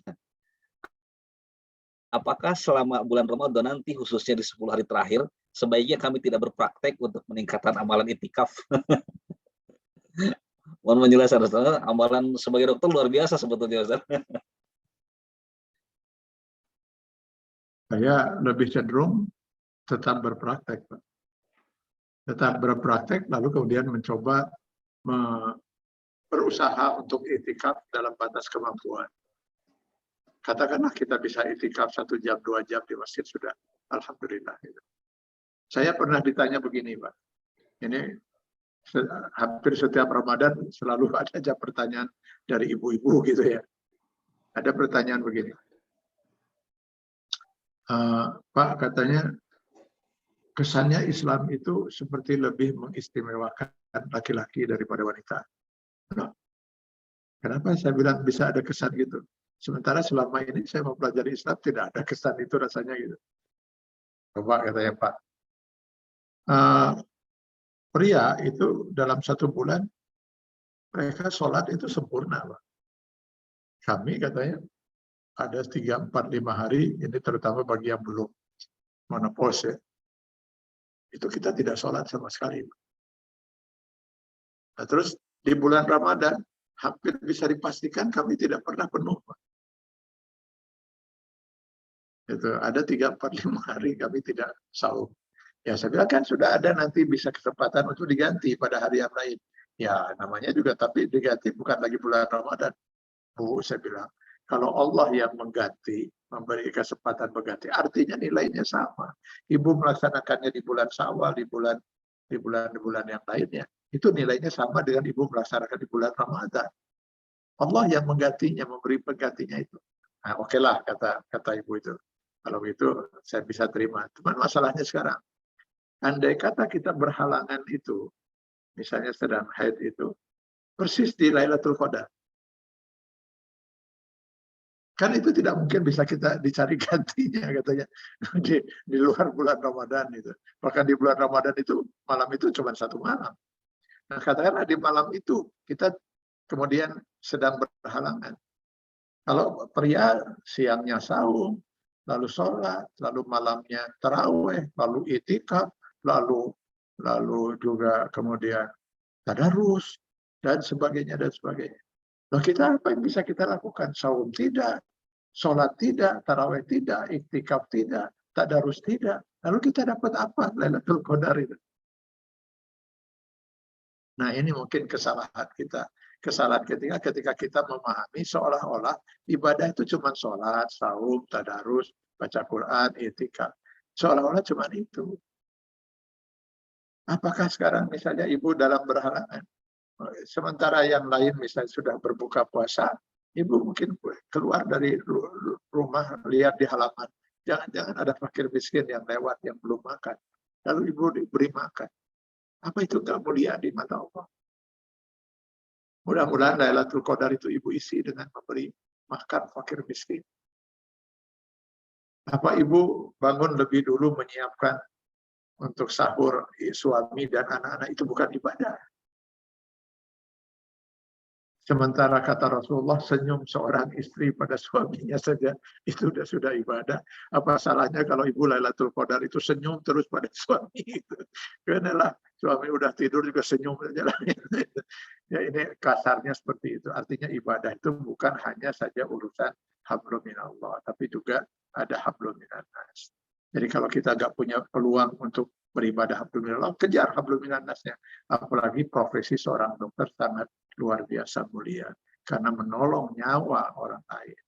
S2: Apakah selama bulan Ramadan nanti, khususnya di 10 hari terakhir, sebaiknya kami tidak berpraktek untuk meningkatkan amalan itikaf? Mohon menjelaskan, Ustaz. Amalan sebagai dokter luar biasa sebetulnya, Ustaz.
S3: Saya lebih cenderung tetap berpraktek, Pak. Tetap berpraktek, lalu kemudian mencoba berusaha untuk itikaf dalam batas kemampuan. Katakanlah kita bisa itikaf 1 jam, 2 jam di masjid, sudah alhamdulillah. Saya pernah ditanya begini, Pak. Ini hampir setiap Ramadan selalu ada aja pertanyaan dari ibu-ibu gitu ya. Ada pertanyaan begini, Pak, katanya kesannya Islam itu seperti lebih mengistimewakan laki-laki daripada wanita. Nah, kenapa saya bilang bisa ada kesan gitu? Sementara selama ini saya mempelajari Islam tidak ada kesan itu rasanya gitu. Coba katanya Pak, pria itu dalam 1 bulan mereka sholat itu sempurna, Pak. Kami katanya ada 3, 4, 5 hari, ini terutama bagi yang belum menopause ya, itu kita tidak sholat sama sekali. Nah, terus di bulan Ramadan hampir bisa dipastikan kami tidak pernah penuh, Pak. Itu ada 3, 4, 5 hari kami tidak sahur. Ya saya bilang kan sudah ada nanti bisa kesempatan untuk diganti pada hari yang lain. Ya namanya juga tapi diganti bukan lagi bulan Ramadan. Bu, saya bilang, kalau Allah yang mengganti, memberi kesempatan mengganti, artinya nilainya sama. Ibu melaksanakannya di bulan Syawal, di bulan yang lainnya, itu nilainya sama dengan ibu melaksanakan di bulan Ramadan. Allah yang menggantinya, memberi penggantinya itu. Nah, oke lah kata ibu itu. Kalau itu saya bisa terima. Cuman masalahnya sekarang, andai kata kita berhalangan itu, misalnya sedang haid itu, persis di Lailatul Qadar. Kan itu tidak mungkin bisa kita dicari gantinya katanya di luar bulan Ramadan itu. Bahkan di bulan Ramadan itu malam itu cuma 1 malam. Nah katakanlah di malam itu kita kemudian sedang berhalangan. Kalau pria siangnya saum, lalu sholat, lalu malamnya taraweh, lalu itikaf, lalu juga kemudian tadarus dan sebagainya dan sebagainya. Nah kita apa yang bisa kita lakukan? Saum tidak, sholat tidak, taraweh tidak, iktikaf tidak, tadarus tidak. Lalu kita dapat apa? Lailatul Qadar itu. Nah ini mungkin kesalahan kita. Kesalahan ketika kita memahami seolah-olah ibadah itu cuma sholat, saum, tadarus, baca Quran, iktikaf. Seolah-olah cuma itu. Apakah sekarang misalnya ibu dalam berhalangan? Sementara yang lain misalnya sudah berbuka puasa, ibu mungkin keluar dari rumah, lihat di halaman. Jangan-jangan ada fakir miskin yang lewat, yang belum makan. Lalu ibu diberi makan. Apa itu nggak mulia di mata Allah? Mudah-mudahan Lailatul Qadar itu ibu isi dengan memberi makan fakir miskin. Apa ibu bangun lebih dulu menyiapkan untuk sahur suami dan anak-anak itu bukan ibadah? Sementara kata Rasulullah, senyum seorang istri pada suaminya saja itu sudah ibadah. Apa salahnya kalau ibu Lailatul Qadar itu senyum terus pada suami itu? Karena suami udah tidur juga senyum saja. Ya ini kasarnya seperti itu. Artinya ibadah itu bukan hanya saja urusan hablum minallah, tapi juga ada hablum minannas. Jadi kalau kita nggak punya peluang untuk beribadah hablum minallah, kejar hablum minannasnya. Apalagi profesi seorang dokter sangat luar biasa mulia karena menolong nyawa orang lain.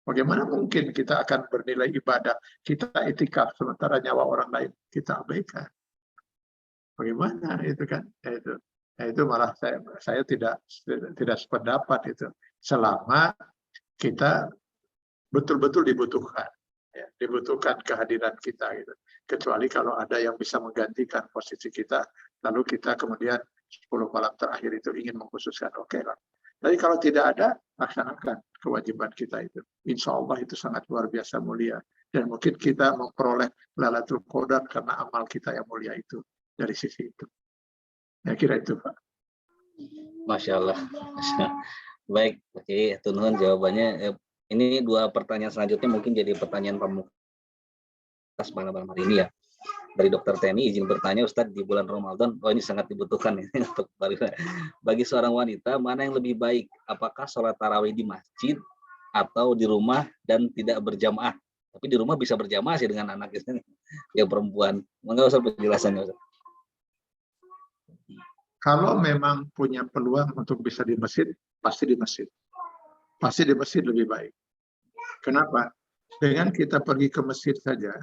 S3: Bagaimana mungkin kita akan bernilai ibadah, kita itikaf sementara nyawa orang lain kita abaikan? Bagaimana itu kan? Itu malah saya tidak sependapat itu. Selama kita betul-betul dibutuhkan, ya, dibutuhkan kehadiran kita gitu. Kecuali kalau ada yang bisa menggantikan posisi kita, lalu kita kemudian 10 malam terakhir itu ingin mengkhususkan, oke lah. Tapi kalau tidak ada, laksanakan kewajiban kita itu. Insya Allah itu sangat luar biasa mulia. Dan mungkin kita memperoleh Lailatul Qadar karena amal kita yang mulia itu. Dari sisi itu. Ya kira itu Pak.
S2: Masya Allah. Baik, oke, Tuhan jawabannya. Ini 2 pertanyaan selanjutnya mungkin jadi pertanyaan pamungkas malam hari ini ya. Dari Dokter Teni, izin bertanya Ustadz, di bulan Ramadan, ini sangat dibutuhkan ini untuk bagi seorang wanita, mana yang lebih baik? Apakah sholat tarawih di masjid atau di rumah dan tidak berjamaah? Tapi di rumah bisa berjamaah sih dengan anak yang perempuan. Enggak usah penjelasannya Ustadz.
S3: Kalau memang punya peluang untuk bisa di masjid, pasti di masjid. Pasti di masjid lebih baik. Kenapa? Dengan kita pergi ke masjid saja,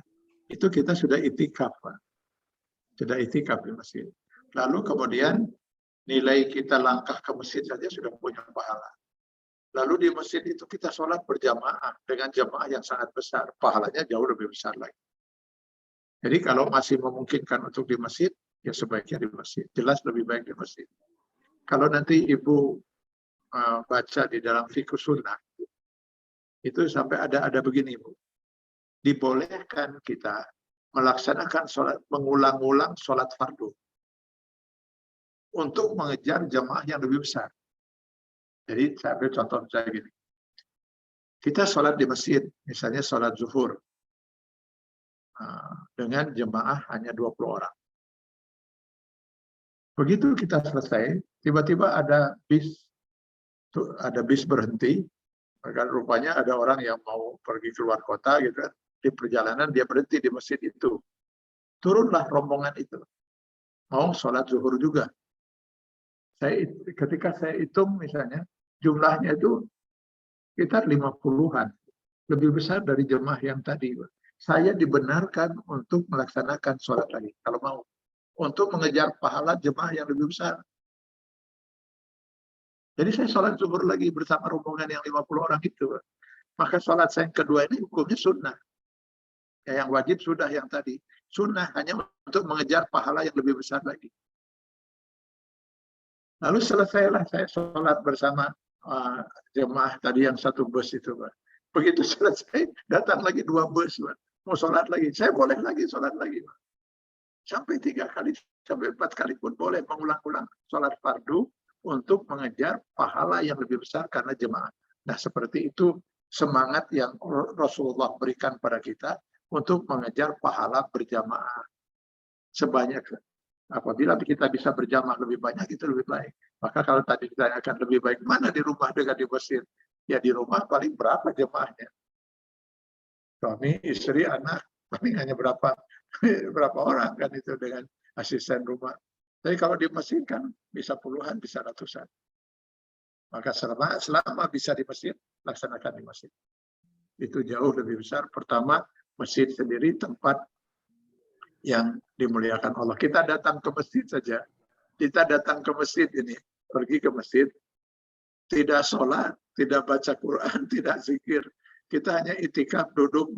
S3: itu kita sudah itikaf, Pak. Sudah itikaf di masjid. Lalu kemudian nilai kita langkah ke masjid saja sudah punya pahala. Lalu di masjid itu kita sholat berjamaah dengan jamaah yang sangat besar. Pahalanya jauh lebih besar lagi. Jadi kalau masih memungkinkan untuk di masjid, ya sebaiknya di masjid. Jelas lebih baik di masjid. Kalau nanti Ibu baca di dalam fikih sunnah, itu sampai ada begini, Bu. Dibolehkan kita melaksanakan sholat, mengulang-ulang sholat fardu untuk mengejar jamaah yang lebih besar. Jadi saya ambil contoh misalnya gini. Kita sholat di masjid, misalnya sholat zuhur, dengan jemaah hanya 20 orang. Begitu kita selesai, tiba-tiba ada bis berhenti, kan rupanya ada orang yang mau pergi keluar kota gitu kan. Di perjalanan dia berhenti di masjid itu. Turunlah rombongan itu. Mau sholat zuhur juga. Ketika saya hitung misalnya, jumlahnya itu sekitar 50-an. Lebih besar dari jemaah yang tadi. Saya dibenarkan untuk melaksanakan sholat lagi, kalau mau. Untuk mengejar pahala jemaah yang lebih besar. Jadi saya sholat zuhur lagi bersama rombongan yang 50 orang itu. Maka sholat saya yang kedua ini hukumnya sunnah. Ya, yang wajib sudah yang tadi. Sunnah hanya untuk mengejar pahala yang lebih besar lagi. Lalu selesailah saya sholat bersama jemaah tadi yang satu bus itu, Pak. Begitu selesai, datang lagi 2 bus, Pak. Mau sholat lagi. Saya boleh lagi sholat lagi, Pak. Sampai 3 kali, sampai 4 kali pun boleh mengulang-ulang sholat fardu untuk mengejar pahala yang lebih besar karena jemaah. Nah, seperti itu semangat yang Rasulullah berikan pada kita untuk mengejar pahala berjamaah sebanyak. Apabila kita bisa berjamaah lebih banyak, itu lebih baik. Maka kalau tadi ditanyakan lebih baik mana di rumah dengan di masjid, ya di rumah paling berapa jemaahnya? Suami, istri, anak, paling hanya berapa orang kan itu dengan asisten rumah. Tapi kalau di masjid kan bisa puluhan, bisa ratusan. Maka selama bisa di masjid, laksanakan di masjid. Itu jauh lebih besar. Pertama, masjid sendiri tempat yang dimuliakan Allah. Kita datang ke masjid saja. Kita datang ke masjid ini, pergi ke masjid, tidak sholat, tidak baca Quran, tidak zikir. Kita hanya itikaf, duduk,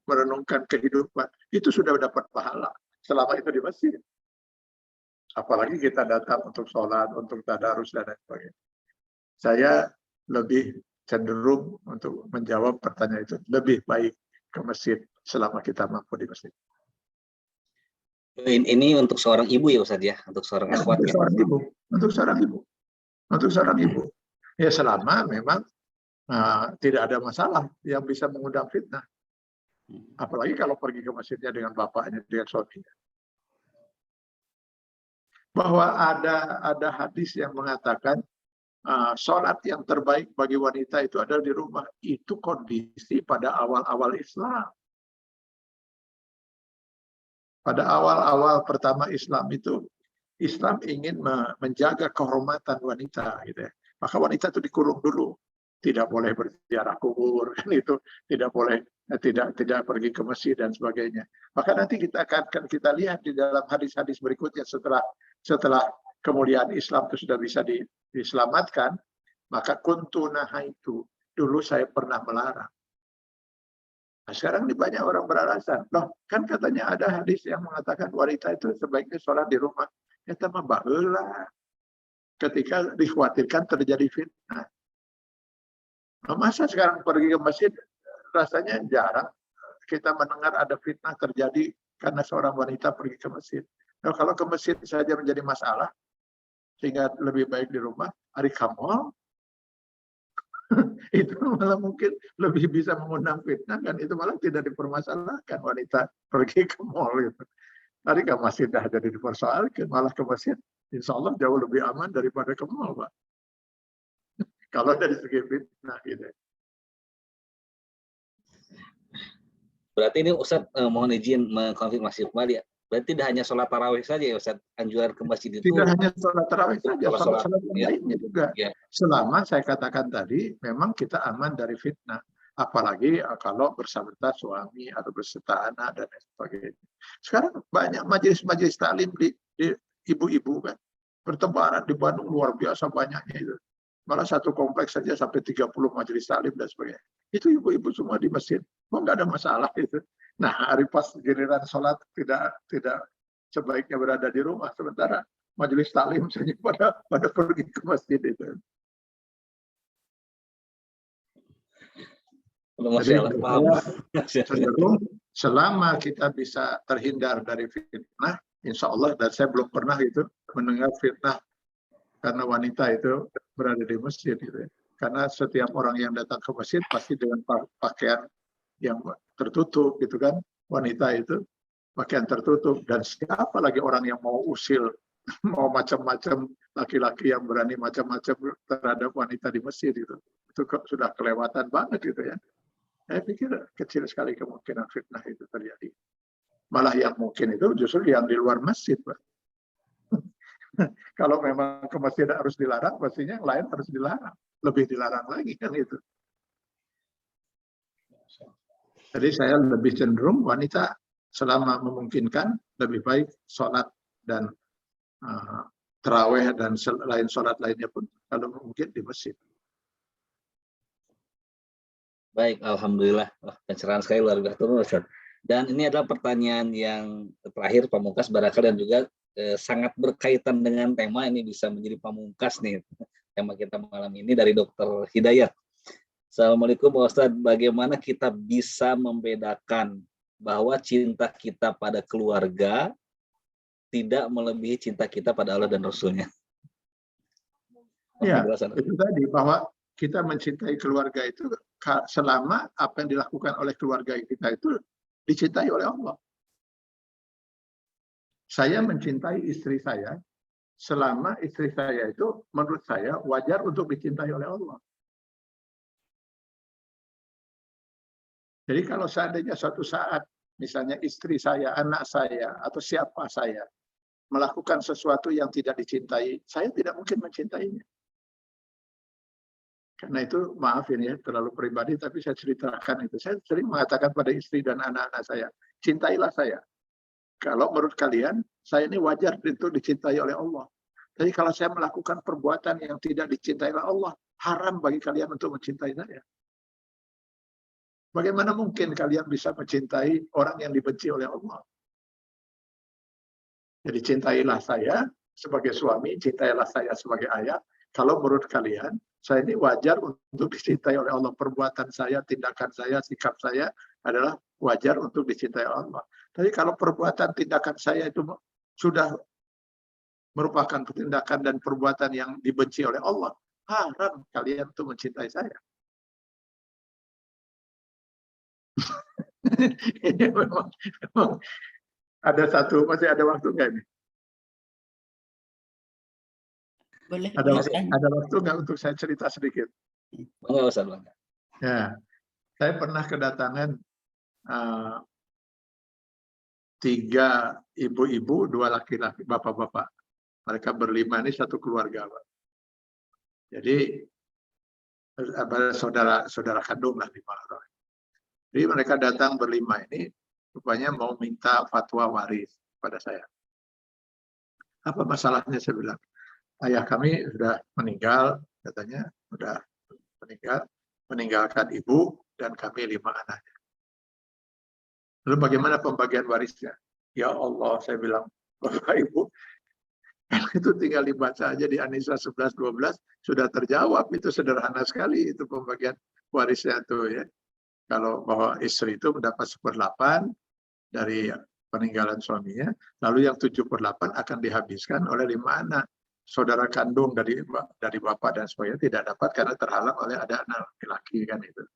S3: merenungkan kehidupan. Itu sudah dapat pahala. Selama itu di masjid. Apalagi kita datang untuk sholat, untuk tadarus, dan lain sebagainya. Saya lebih cenderung untuk menjawab pertanyaan itu. Lebih baik ke masjid selama kita mampu di masjid.
S2: Ini untuk seorang ibu ya Ustadz ya? Untuk seorang akhwat ya?
S3: Untuk seorang ibu. Ya selama memang tidak ada masalah yang bisa mengundang fitnah. Apalagi kalau pergi ke masjidnya dengan bapaknya, dengan suaminya. Bahwa ada hadis yang mengatakan sholat yang terbaik bagi wanita itu adalah di rumah. Itu kondisi pada awal-awal Islam. Pada awal-awal pertama Islam itu, Islam ingin menjaga kehormatan wanita, gitu ya. Maka wanita itu dikurung dulu, tidak boleh berziarah kubur, kan itu, tidak boleh, tidak pergi ke masjid dan sebagainya. Maka nanti kita lihat di dalam hadis-hadis berikutnya setelah kemudian Islam itu sudah bisa diselamatkan, maka kuntu nahaitu, dulu saya pernah melarang. Nah, sekarang ini banyak orang beralasan, loh kan katanya ada hadis yang mengatakan wanita itu sebaiknya sholat di rumah. Ya tambah baheula ketika dikhawatirkan terjadi fitnah. Nah, masa sekarang pergi ke masjid rasanya jarang kita mendengar ada fitnah terjadi karena seorang wanita pergi ke masjid. Nah, kalau ke masjid saja menjadi masalah, sehingga lebih baik di rumah, hari kamol, itu malah mungkin lebih bisa mengundang fitnah, kan itu malah tidak dipermasalahkan wanita pergi ke mall gitu. Tadi ke masjid dah jadi dipersoalkan, malah ke masjid insya Allah jauh lebih aman daripada ke mall, Pak. Kalau dari segi fitnah gitu.
S2: Berarti ini Ustadz mohon izin mengkonfirmasi kembali ya. Berarti tidak hanya sholat tarawih saja ya Ustadz, anjuran ke masjid itu.
S3: Tidak hanya sholat tarawih saja, sholat yang
S2: ya.
S3: lainnya juga. Ya. Selama saya katakan tadi, memang kita aman dari fitnah. Apalagi kalau berserta suami atau berserta anak dan sebagainya. Sekarang banyak majelis-majelis taklim ibu-ibu kan. Bertebaran di Bandung luar biasa banyaknya itu. Malah satu kompleks saja sampai 30 majelis taklim dan sebagainya. Itu ibu-ibu semua di masjid. Kok nggak ada masalah itu. Nah, hari pas giliran sholat tidak sebaiknya berada di rumah. Sementara majelis taklim saja pada pergi ke masjid itu. Jadi cenderung selama kita bisa terhindar dari fitnah, insya Allah, dan saya belum pernah itu mendengar fitnah karena wanita itu berada di masjid gitu ya. Karena setiap orang yang datang ke masjid pasti dengan pakaian yang tertutup gitu kan, wanita itu pakaian tertutup, dan siapa lagi orang yang mau usil mau macam-macam, laki-laki yang berani macam-macam terhadap wanita di masjid itu sudah kelewatan banget gitu ya. Saya pikir kecil sekali kemungkinan fitnah itu terjadi. Malah yang mungkin itu justru yang di luar masjid, Pak. Kalau memang ke masjid harus dilarang, pastinya yang lain harus dilarang. Lebih dilarang lagi kan itu. Jadi saya lebih cenderung wanita selama memungkinkan lebih baik sholat dan tarawih dan selain sholat lainnya pun kalau mungkin di masjid.
S2: Baik, alhamdulillah. Pencerahan sekali luar biasa. Dan ini adalah pertanyaan yang terakhir Pamungkas barangkali dan juga sangat berkaitan dengan tema ini, bisa menjadi pamungkas nih tema kita malam ini dari Dr. Hidayat. Assalamualaikum Pak Ustadz, bagaimana kita bisa membedakan bahwa cinta kita pada keluarga tidak melebihi cinta kita pada Allah dan Rasulnya?
S3: Ya, itu tadi bahwa kita mencintai keluarga itu selama apa yang dilakukan oleh keluarga kita itu dicintai oleh Allah. Saya mencintai istri saya selama istri saya itu menurut saya wajar untuk dicintai oleh Allah. Jadi kalau seandainya suatu saat misalnya istri saya, anak saya, atau siapa saya melakukan sesuatu yang tidak dicintai, saya tidak mungkin mencintainya. Karena itu, maaf ini ya, terlalu pribadi, tapi saya ceritakan itu. Saya sering mengatakan pada istri dan anak-anak saya, cintailah saya. Kalau menurut kalian, saya ini wajar untuk dicintai oleh Allah. Tapi kalau saya melakukan perbuatan yang tidak dicintai oleh Allah, haram bagi kalian untuk mencintai saya. Bagaimana mungkin kalian bisa mencintai orang yang dibenci oleh Allah? Jadi cintailah saya sebagai suami, cintailah saya sebagai ayah. Kalau menurut kalian, saya ini wajar untuk dicintai oleh Allah. Perbuatan saya, tindakan saya, sikap saya adalah wajar untuk dicintai oleh Allah. Tapi kalau perbuatan, tindakan saya itu sudah merupakan tindakan dan perbuatan yang dibenci oleh Allah, haram kalian untuk mencintai saya. Ini memang ada satu, masih ada waktu nggak ini?
S4: Boleh.
S3: Ada waktu nggak untuk saya cerita sedikit?
S2: Enggak usah, Bang.
S3: Ya, saya pernah kedatangan 3 ibu-ibu, 2 laki-laki, bapak-bapak. Mereka berlima ini satu keluarga, Pak. Jadi saudara kandung lah 5 orang. Jadi mereka datang berlima ini, rupanya mau minta fatwa waris pada saya. Apa masalahnya, saya bilang? Ayah kami sudah meninggal, katanya sudah meninggal, meninggalkan ibu dan kami 5 anaknya. Lalu bagaimana pembagian warisnya? Ya Allah, saya bilang, Bapak Ibu, itu tinggal dibaca aja di An-Nisa 11-12 sudah terjawab, itu sederhana sekali itu pembagian warisnya tuh ya. Kalau bahwa istri itu mendapat 1/8 dari peninggalan suaminya, lalu yang 7/8 akan dihabiskan oleh 5 anak. Saudara kandung dari bapak dan sebagainya tidak dapat karena terhalang oleh ada anak laki-laki kan itu.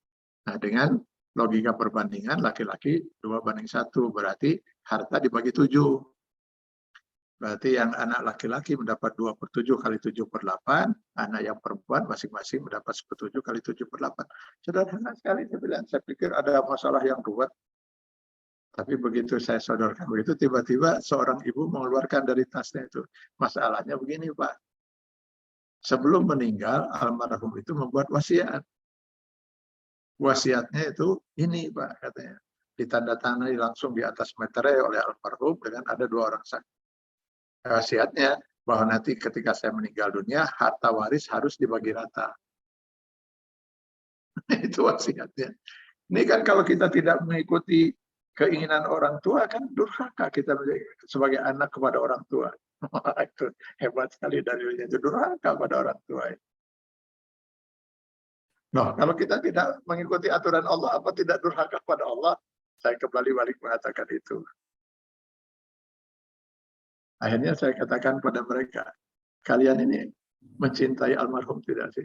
S3: Nah, dengan logika perbandingan laki-laki 2/1 berarti harta dibagi 7. Berarti yang anak laki-laki mendapat 2/7 kali 7/8, anak yang perempuan masing-masing mendapat 1/7 kali 7/8. Sederhana sekali, saya bilang. Saya pikir ada masalah yang ruwet. Tapi begitu saya sodorkan begitu, tiba-tiba seorang ibu mengeluarkan dari tasnya itu. Masalahnya begini, Pak. Sebelum meninggal, almarhum itu membuat wasiat. Wasiatnya itu ini, Pak, katanya. Ditandatangani langsung di atas meterai oleh almarhum dengan ada 2 orang saksi. wasiatnya bahwa nanti ketika saya meninggal dunia, harta waris harus dibagi rata. Itu wasiatnya. Ini kan kalau kita tidak mengikuti keinginan orang tua, kan durhaka kita sebagai anak kepada orang tua. Itu hebat sekali dalilnya, itu durhaka pada orang tua. Nah, kalau kita tidak mengikuti aturan Allah, apa tidak durhaka pada Allah? Saya kembali balik mengatakan itu. Akhirnya saya katakan pada mereka, kalian ini mencintai almarhum tidak sih?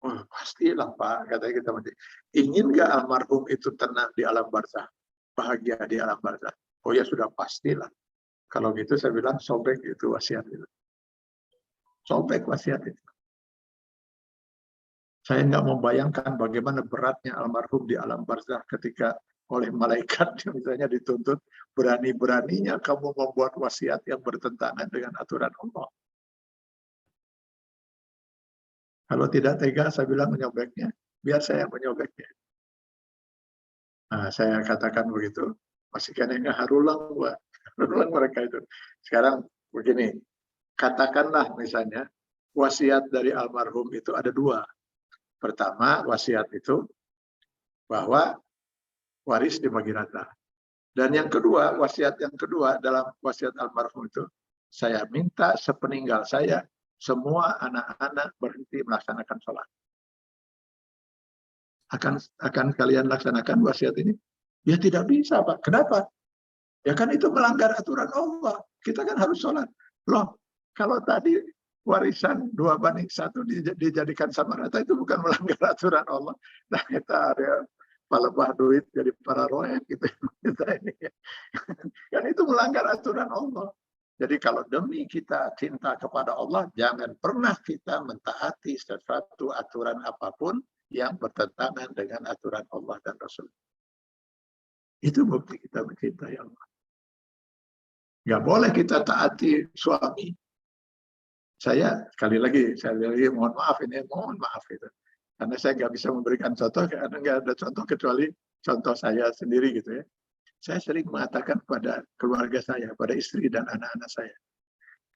S3: Oh, pastilah Pak, katanya kita mesti. Ingin nggak almarhum itu tenang di alam barzah? Bahagia di alam barzah? Oh ya sudah pastilah. Kalau gitu saya bilang sobek itu wasiat itu. Sobek wasiat itu. Saya nggak membayangkan bagaimana beratnya almarhum di alam barzah ketika oleh malaikat misalnya dituntut berani-beraninya kamu membuat wasiat yang bertentangan dengan aturan Allah. Kalau tidak tega, saya bilang menyobeknya. Biar saya menyobeknya. Nah, saya katakan begitu. Masih kayaknya harulang, buat harulang mereka itu. Sekarang begini, katakanlah misalnya, wasiat dari almarhum itu ada dua. Pertama, wasiat itu bahwa waris dibagi rata. Dan yang kedua, wasiat yang kedua dalam wasiat almarhum itu, saya minta sepeninggal saya, semua anak-anak berhenti melaksanakan sholat. Akan kalian laksanakan wasiat ini? Ya tidak bisa, Pak. Kenapa? Ya kan itu melanggar aturan Allah. Kita kan harus sholat. Loh, kalau tadi warisan 2:1 dijadikan sama rata, itu bukan melanggar aturan Allah. Nah, kita ada palebah duit jadi para roek gitu. Kita ini. Kan itu melanggar aturan Allah. Jadi kalau demi kita cinta kepada Allah, jangan pernah kita mentaati sesuatu aturan apapun yang bertentangan dengan aturan Allah dan Rasul. Itu bukti kita mencintai Allah. Nggak boleh kita taati suami. Saya sekali lagi mohon maaf itu. Karena saya nggak bisa memberikan contoh, karena nggak ada contoh kecuali contoh saya sendiri gitu ya. Saya sering mengatakan pada keluarga saya, pada istri dan anak-anak saya,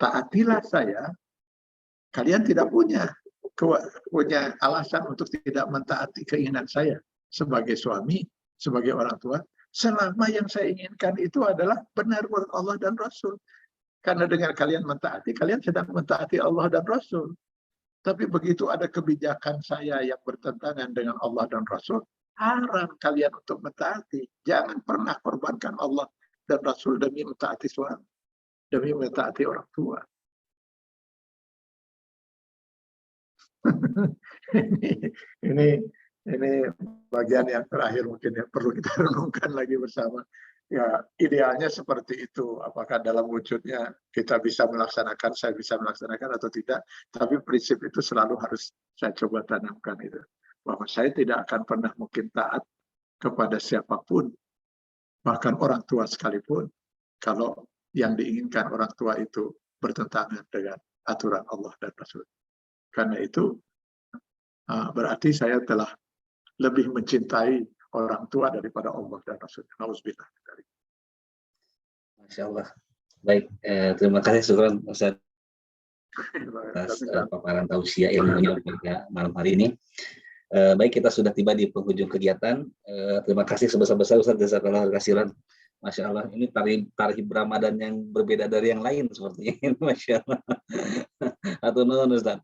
S3: taatilah saya. Kalian tidak punya alasan untuk tidak mentaati keinginan saya sebagai suami, sebagai orang tua, selama yang saya inginkan itu adalah benar menurut Allah dan Rasul. Karena dengan kalian mentaati, kalian sedang mentaati Allah dan Rasul. Tapi begitu ada kebijakan saya yang bertentangan dengan Allah dan Rasul, haram kalian untuk mentaati. Jangan pernah korbankan Allah dan Rasul demi mentaati suami, demi mentaati orang tua. ini bagian yang terakhir mungkin ya perlu kita renungkan lagi bersama. Ya idealnya seperti itu. Apakah dalam wujudnya kita bisa melaksanakan, saya bisa melaksanakan atau tidak? Tapi prinsip itu selalu harus saya coba tanamkan itu. Bahwa saya tidak akan pernah mungkin taat kepada siapapun, bahkan orang tua sekalipun, kalau yang diinginkan orang tua itu bertentangan dengan aturan Allah dan Rasul. Karena itu berarti saya telah lebih mencintai orang tua daripada Allah dan Rasul. Nauzubillah.
S2: Masya Allah. Baik, terima kasih syukran Ustaz atas paparan tausiah ilmunya pada malam hari ini. Baik, kita sudah tiba di penghujung kegiatan. Terima kasih sebesar-besar Ustaz Jazakallahu khairan. Masya Allah, ini tarhib Ramadan yang berbeda dari yang lain sepertinya. Masya Allah. Atau non Ustaz.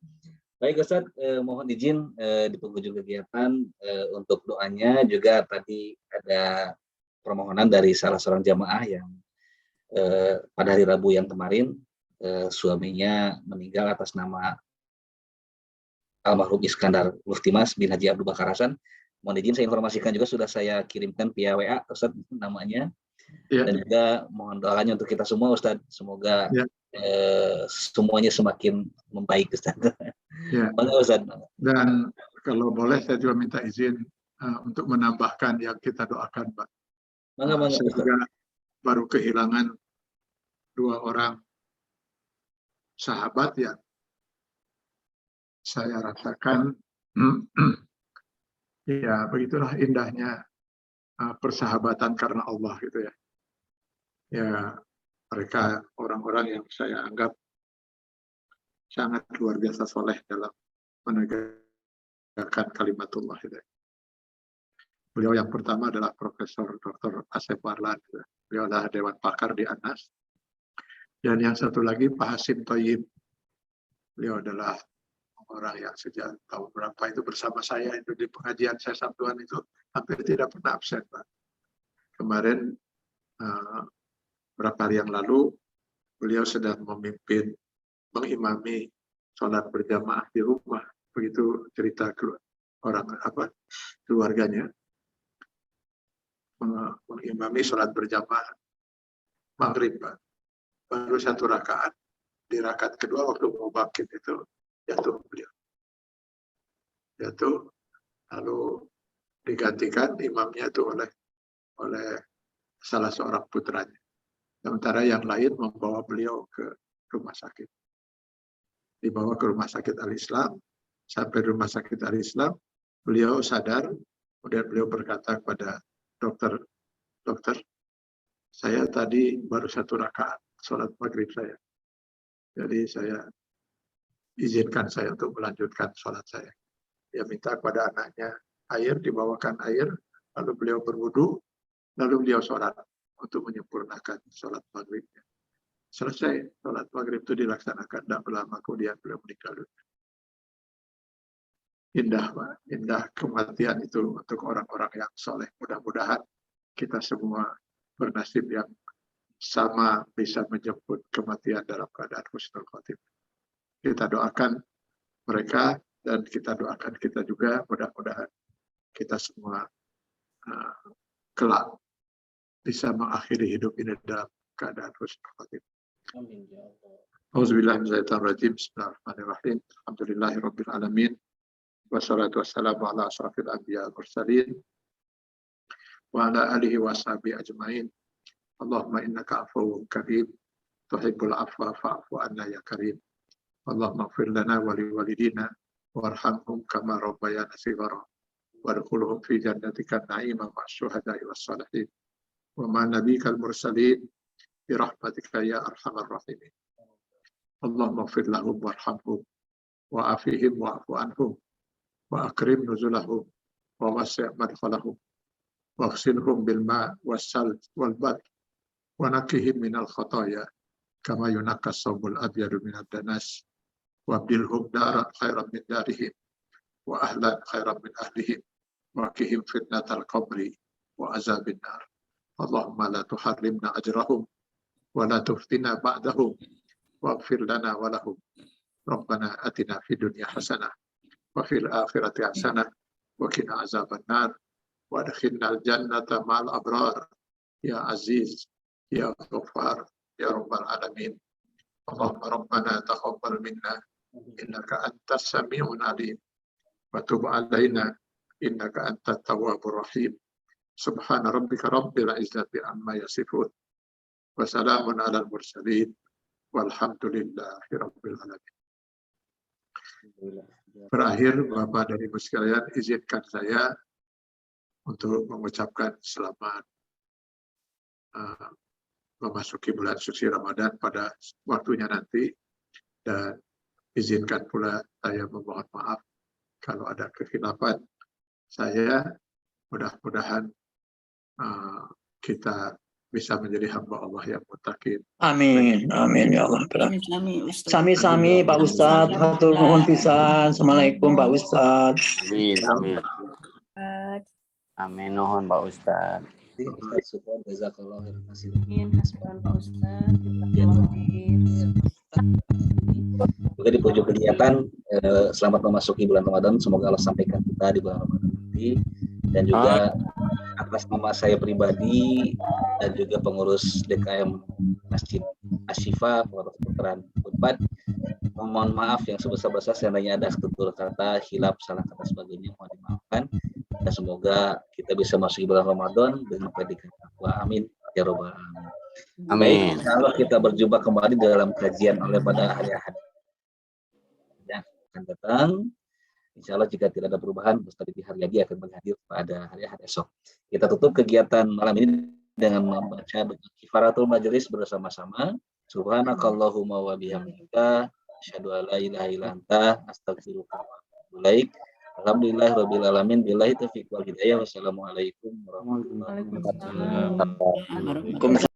S2: Baik Ustaz, mohon izin di penghujung kegiatan untuk doanya juga tadi ada permohonan dari salah seorang jamaah yang pada hari Rabu yang kemarin suaminya meninggal atas nama almarhum Iskandar Luftimas bin Haji Abdul Bakar Hasan. Mohon izin saya informasikan juga sudah saya kirimkan via WA Ustaz namanya. Ya. Dan juga mohon doanya untuk kita semua Ustaz, semoga ya. Semuanya semakin membaik Ustaz.
S3: Ya.
S2: Ustaz.
S3: Dan kalau boleh saya juga minta izin untuk menambahkan yang kita doakan Pak. Saya juga baru kehilangan 2 orang sahabat yang saya rasakan ya begitulah indahnya persahabatan karena Allah gitu ya. Ya Mereka orang-orang yang saya anggap sangat luar biasa soleh dalam menegakkan kalimatullah. Beliau yang pertama adalah Profesor Dr. Asep Warlan. Beliau adalah Dewan Pakar di ANAS. Dan yang satu lagi Pak Hasim Thoyib. Beliau adalah orang yang sejak tahun berapa itu bersama saya itu di pengajian saya Sabtuan itu hampir tidak pernah absen, Pak. Kemarin beberapa hari yang lalu beliau sedang mengimami sholat berjamaah di rumah. Begitu cerita keluarganya, mengimami sholat berjamaah maghrib, Pak. Baru 1 rakaat, di rakaat kedua waktu mau bangkit itu jatuh beliau. Jatuh, lalu digantikan imamnya itu oleh salah seorang putranya. Sementara yang lain membawa beliau ke rumah sakit. Dibawa ke rumah sakit Al-Islam. Sampai rumah sakit Al-Islam, beliau sadar, kemudian beliau berkata kepada dokter, saya tadi baru 1 rakaat sholat maghrib saya. Jadi izinkan saya untuk melanjutkan sholat saya. Dia minta kepada anaknya air, dibawakan air, lalu beliau berwudu, lalu beliau sholat untuk menyempurnakan sholat maghribnya. Selesai sholat maghrib itu dilaksanakan, tidak lama kemudian beliau meninggal dunia. Indah, Pak. Indah kematian itu untuk orang-orang yang soleh. Mudah-mudahan kita semua bernasib yang sama bisa menjemput kematian dalam keadaan husnul khotimah. Kita doakan mereka dan kita doakan kita juga, mudah-mudahan kita semua kelak bisa mengakhiri hidup ini dalam keadaan husnul khotimah.
S2: Amin ya Allah.
S3: Auzubillahiminasyaitonirrajim. Bismillahirrahmanirrahim. Alhamdulillahirabbil alamin. Wassalatu wassalamu ala asyrafil anbiya wal mursalin wa ala alihi washabihi ajmain. Allahumma innaka afuwwun karim tuhibbul afwa fa'fu anna ya karim. Allahumma ighfir lana wa liwalidina warhamhum kama rabbayana shighara wadkhulhum fi jannatika na'ima ma'asyuhada'i wassalihin wa ma nabiyikal mursalin birahmatika ya arhamar rahimin. Allahumma ighfir lahum warhamhum wa afihim wa'fu anhum wa akrim nuzulahum wa wasi' madkhalahum wa ghsilhum bil ma' was-sal wal bad wa nakihim minal khataya kama yunaqas sawbul abyadu minad danas wa abdilhum daran khairan min darihim wa ahlan khairan min ahlihim wa qihim fitnatal qabri wa azabin nar. Allahumma la tuharrimna ajrahum wa la tuftina ba'dahum waghfir lana wa lahum. Rabbana atina fid dunya hasanah wa fil akhirati hasanah wa qina azaban nar wa adkhilnal jannata ma'al abrar ya aziz ya ghaffar ya rabbal alamin. Allahumma rabbana taqabbal minna innaka antas sami'un alim wa tub alaina innaka antat tawwabur rahim. Subhana rabbika rabbil izzati amma yasifun wa salamun alal mursalin walhamdulillahi rabbil alamin. Berakhir, Bapak dan Ibu sekalian, izinkan saya untuk mengucapkan selamat memasuki bulan suci Ramadan pada waktunya nanti, dan izinkan pula saya memohon maaf kalau ada kekhilafan saya. Mudah-mudahan kita bisa menjadi hamba Allah yang muttaqin.
S4: Amin, amin ya Allah.
S5: Sami-sami Pak Ustadz, hatur nuhun pisan. Assalamualaikum Pak Ustadz.
S6: Amin, amin. Amin, nuhun Pak Ustadz.
S2: Jazakallahu khairan katsiran.
S7: Amin, hasbunan Pak Ustadz.
S2: Juga di pojok kegiatan, selamat memasuki bulan Ramadan. Semoga Allah sampaikan kita di bulan Ramadan nanti. Dan juga atas nama saya pribadi dan juga pengurus DKM Masjid Asy-Syifa Pondok Kedokteran Unpad, mohon maaf yang sebesar-besar seandainya ada tutur kata, hilaf, salah kata sebagainya, mohon dimaafkan. Dan semoga kita bisa masuk bulan Ramadan dengan predikat takwa. Amin ya robbal alamin.
S6: Amin.
S2: Kalau kita berjumpa kembali dalam kajian oleh pada hari-hari yang akan datang, insya Allah jika tidak ada perubahan, Ustaz Didi Haryadi akan menghadir pada hari-hari esok. Kita tutup kegiatan malam ini dengan membaca doa kifaratul majelis bersama-sama. Subhanakallahumma wa bihamdika asyhadu an la ilaha illa anta astaghfiruka wa atubu ilaik. Alhamdulillahirabbil alamin billahi taufiq wal hidayah. Wassalamualaikum warahmatullahi wabarakatuh.
S7: Waalaikumsalam.
S4: Waalaikumsalam.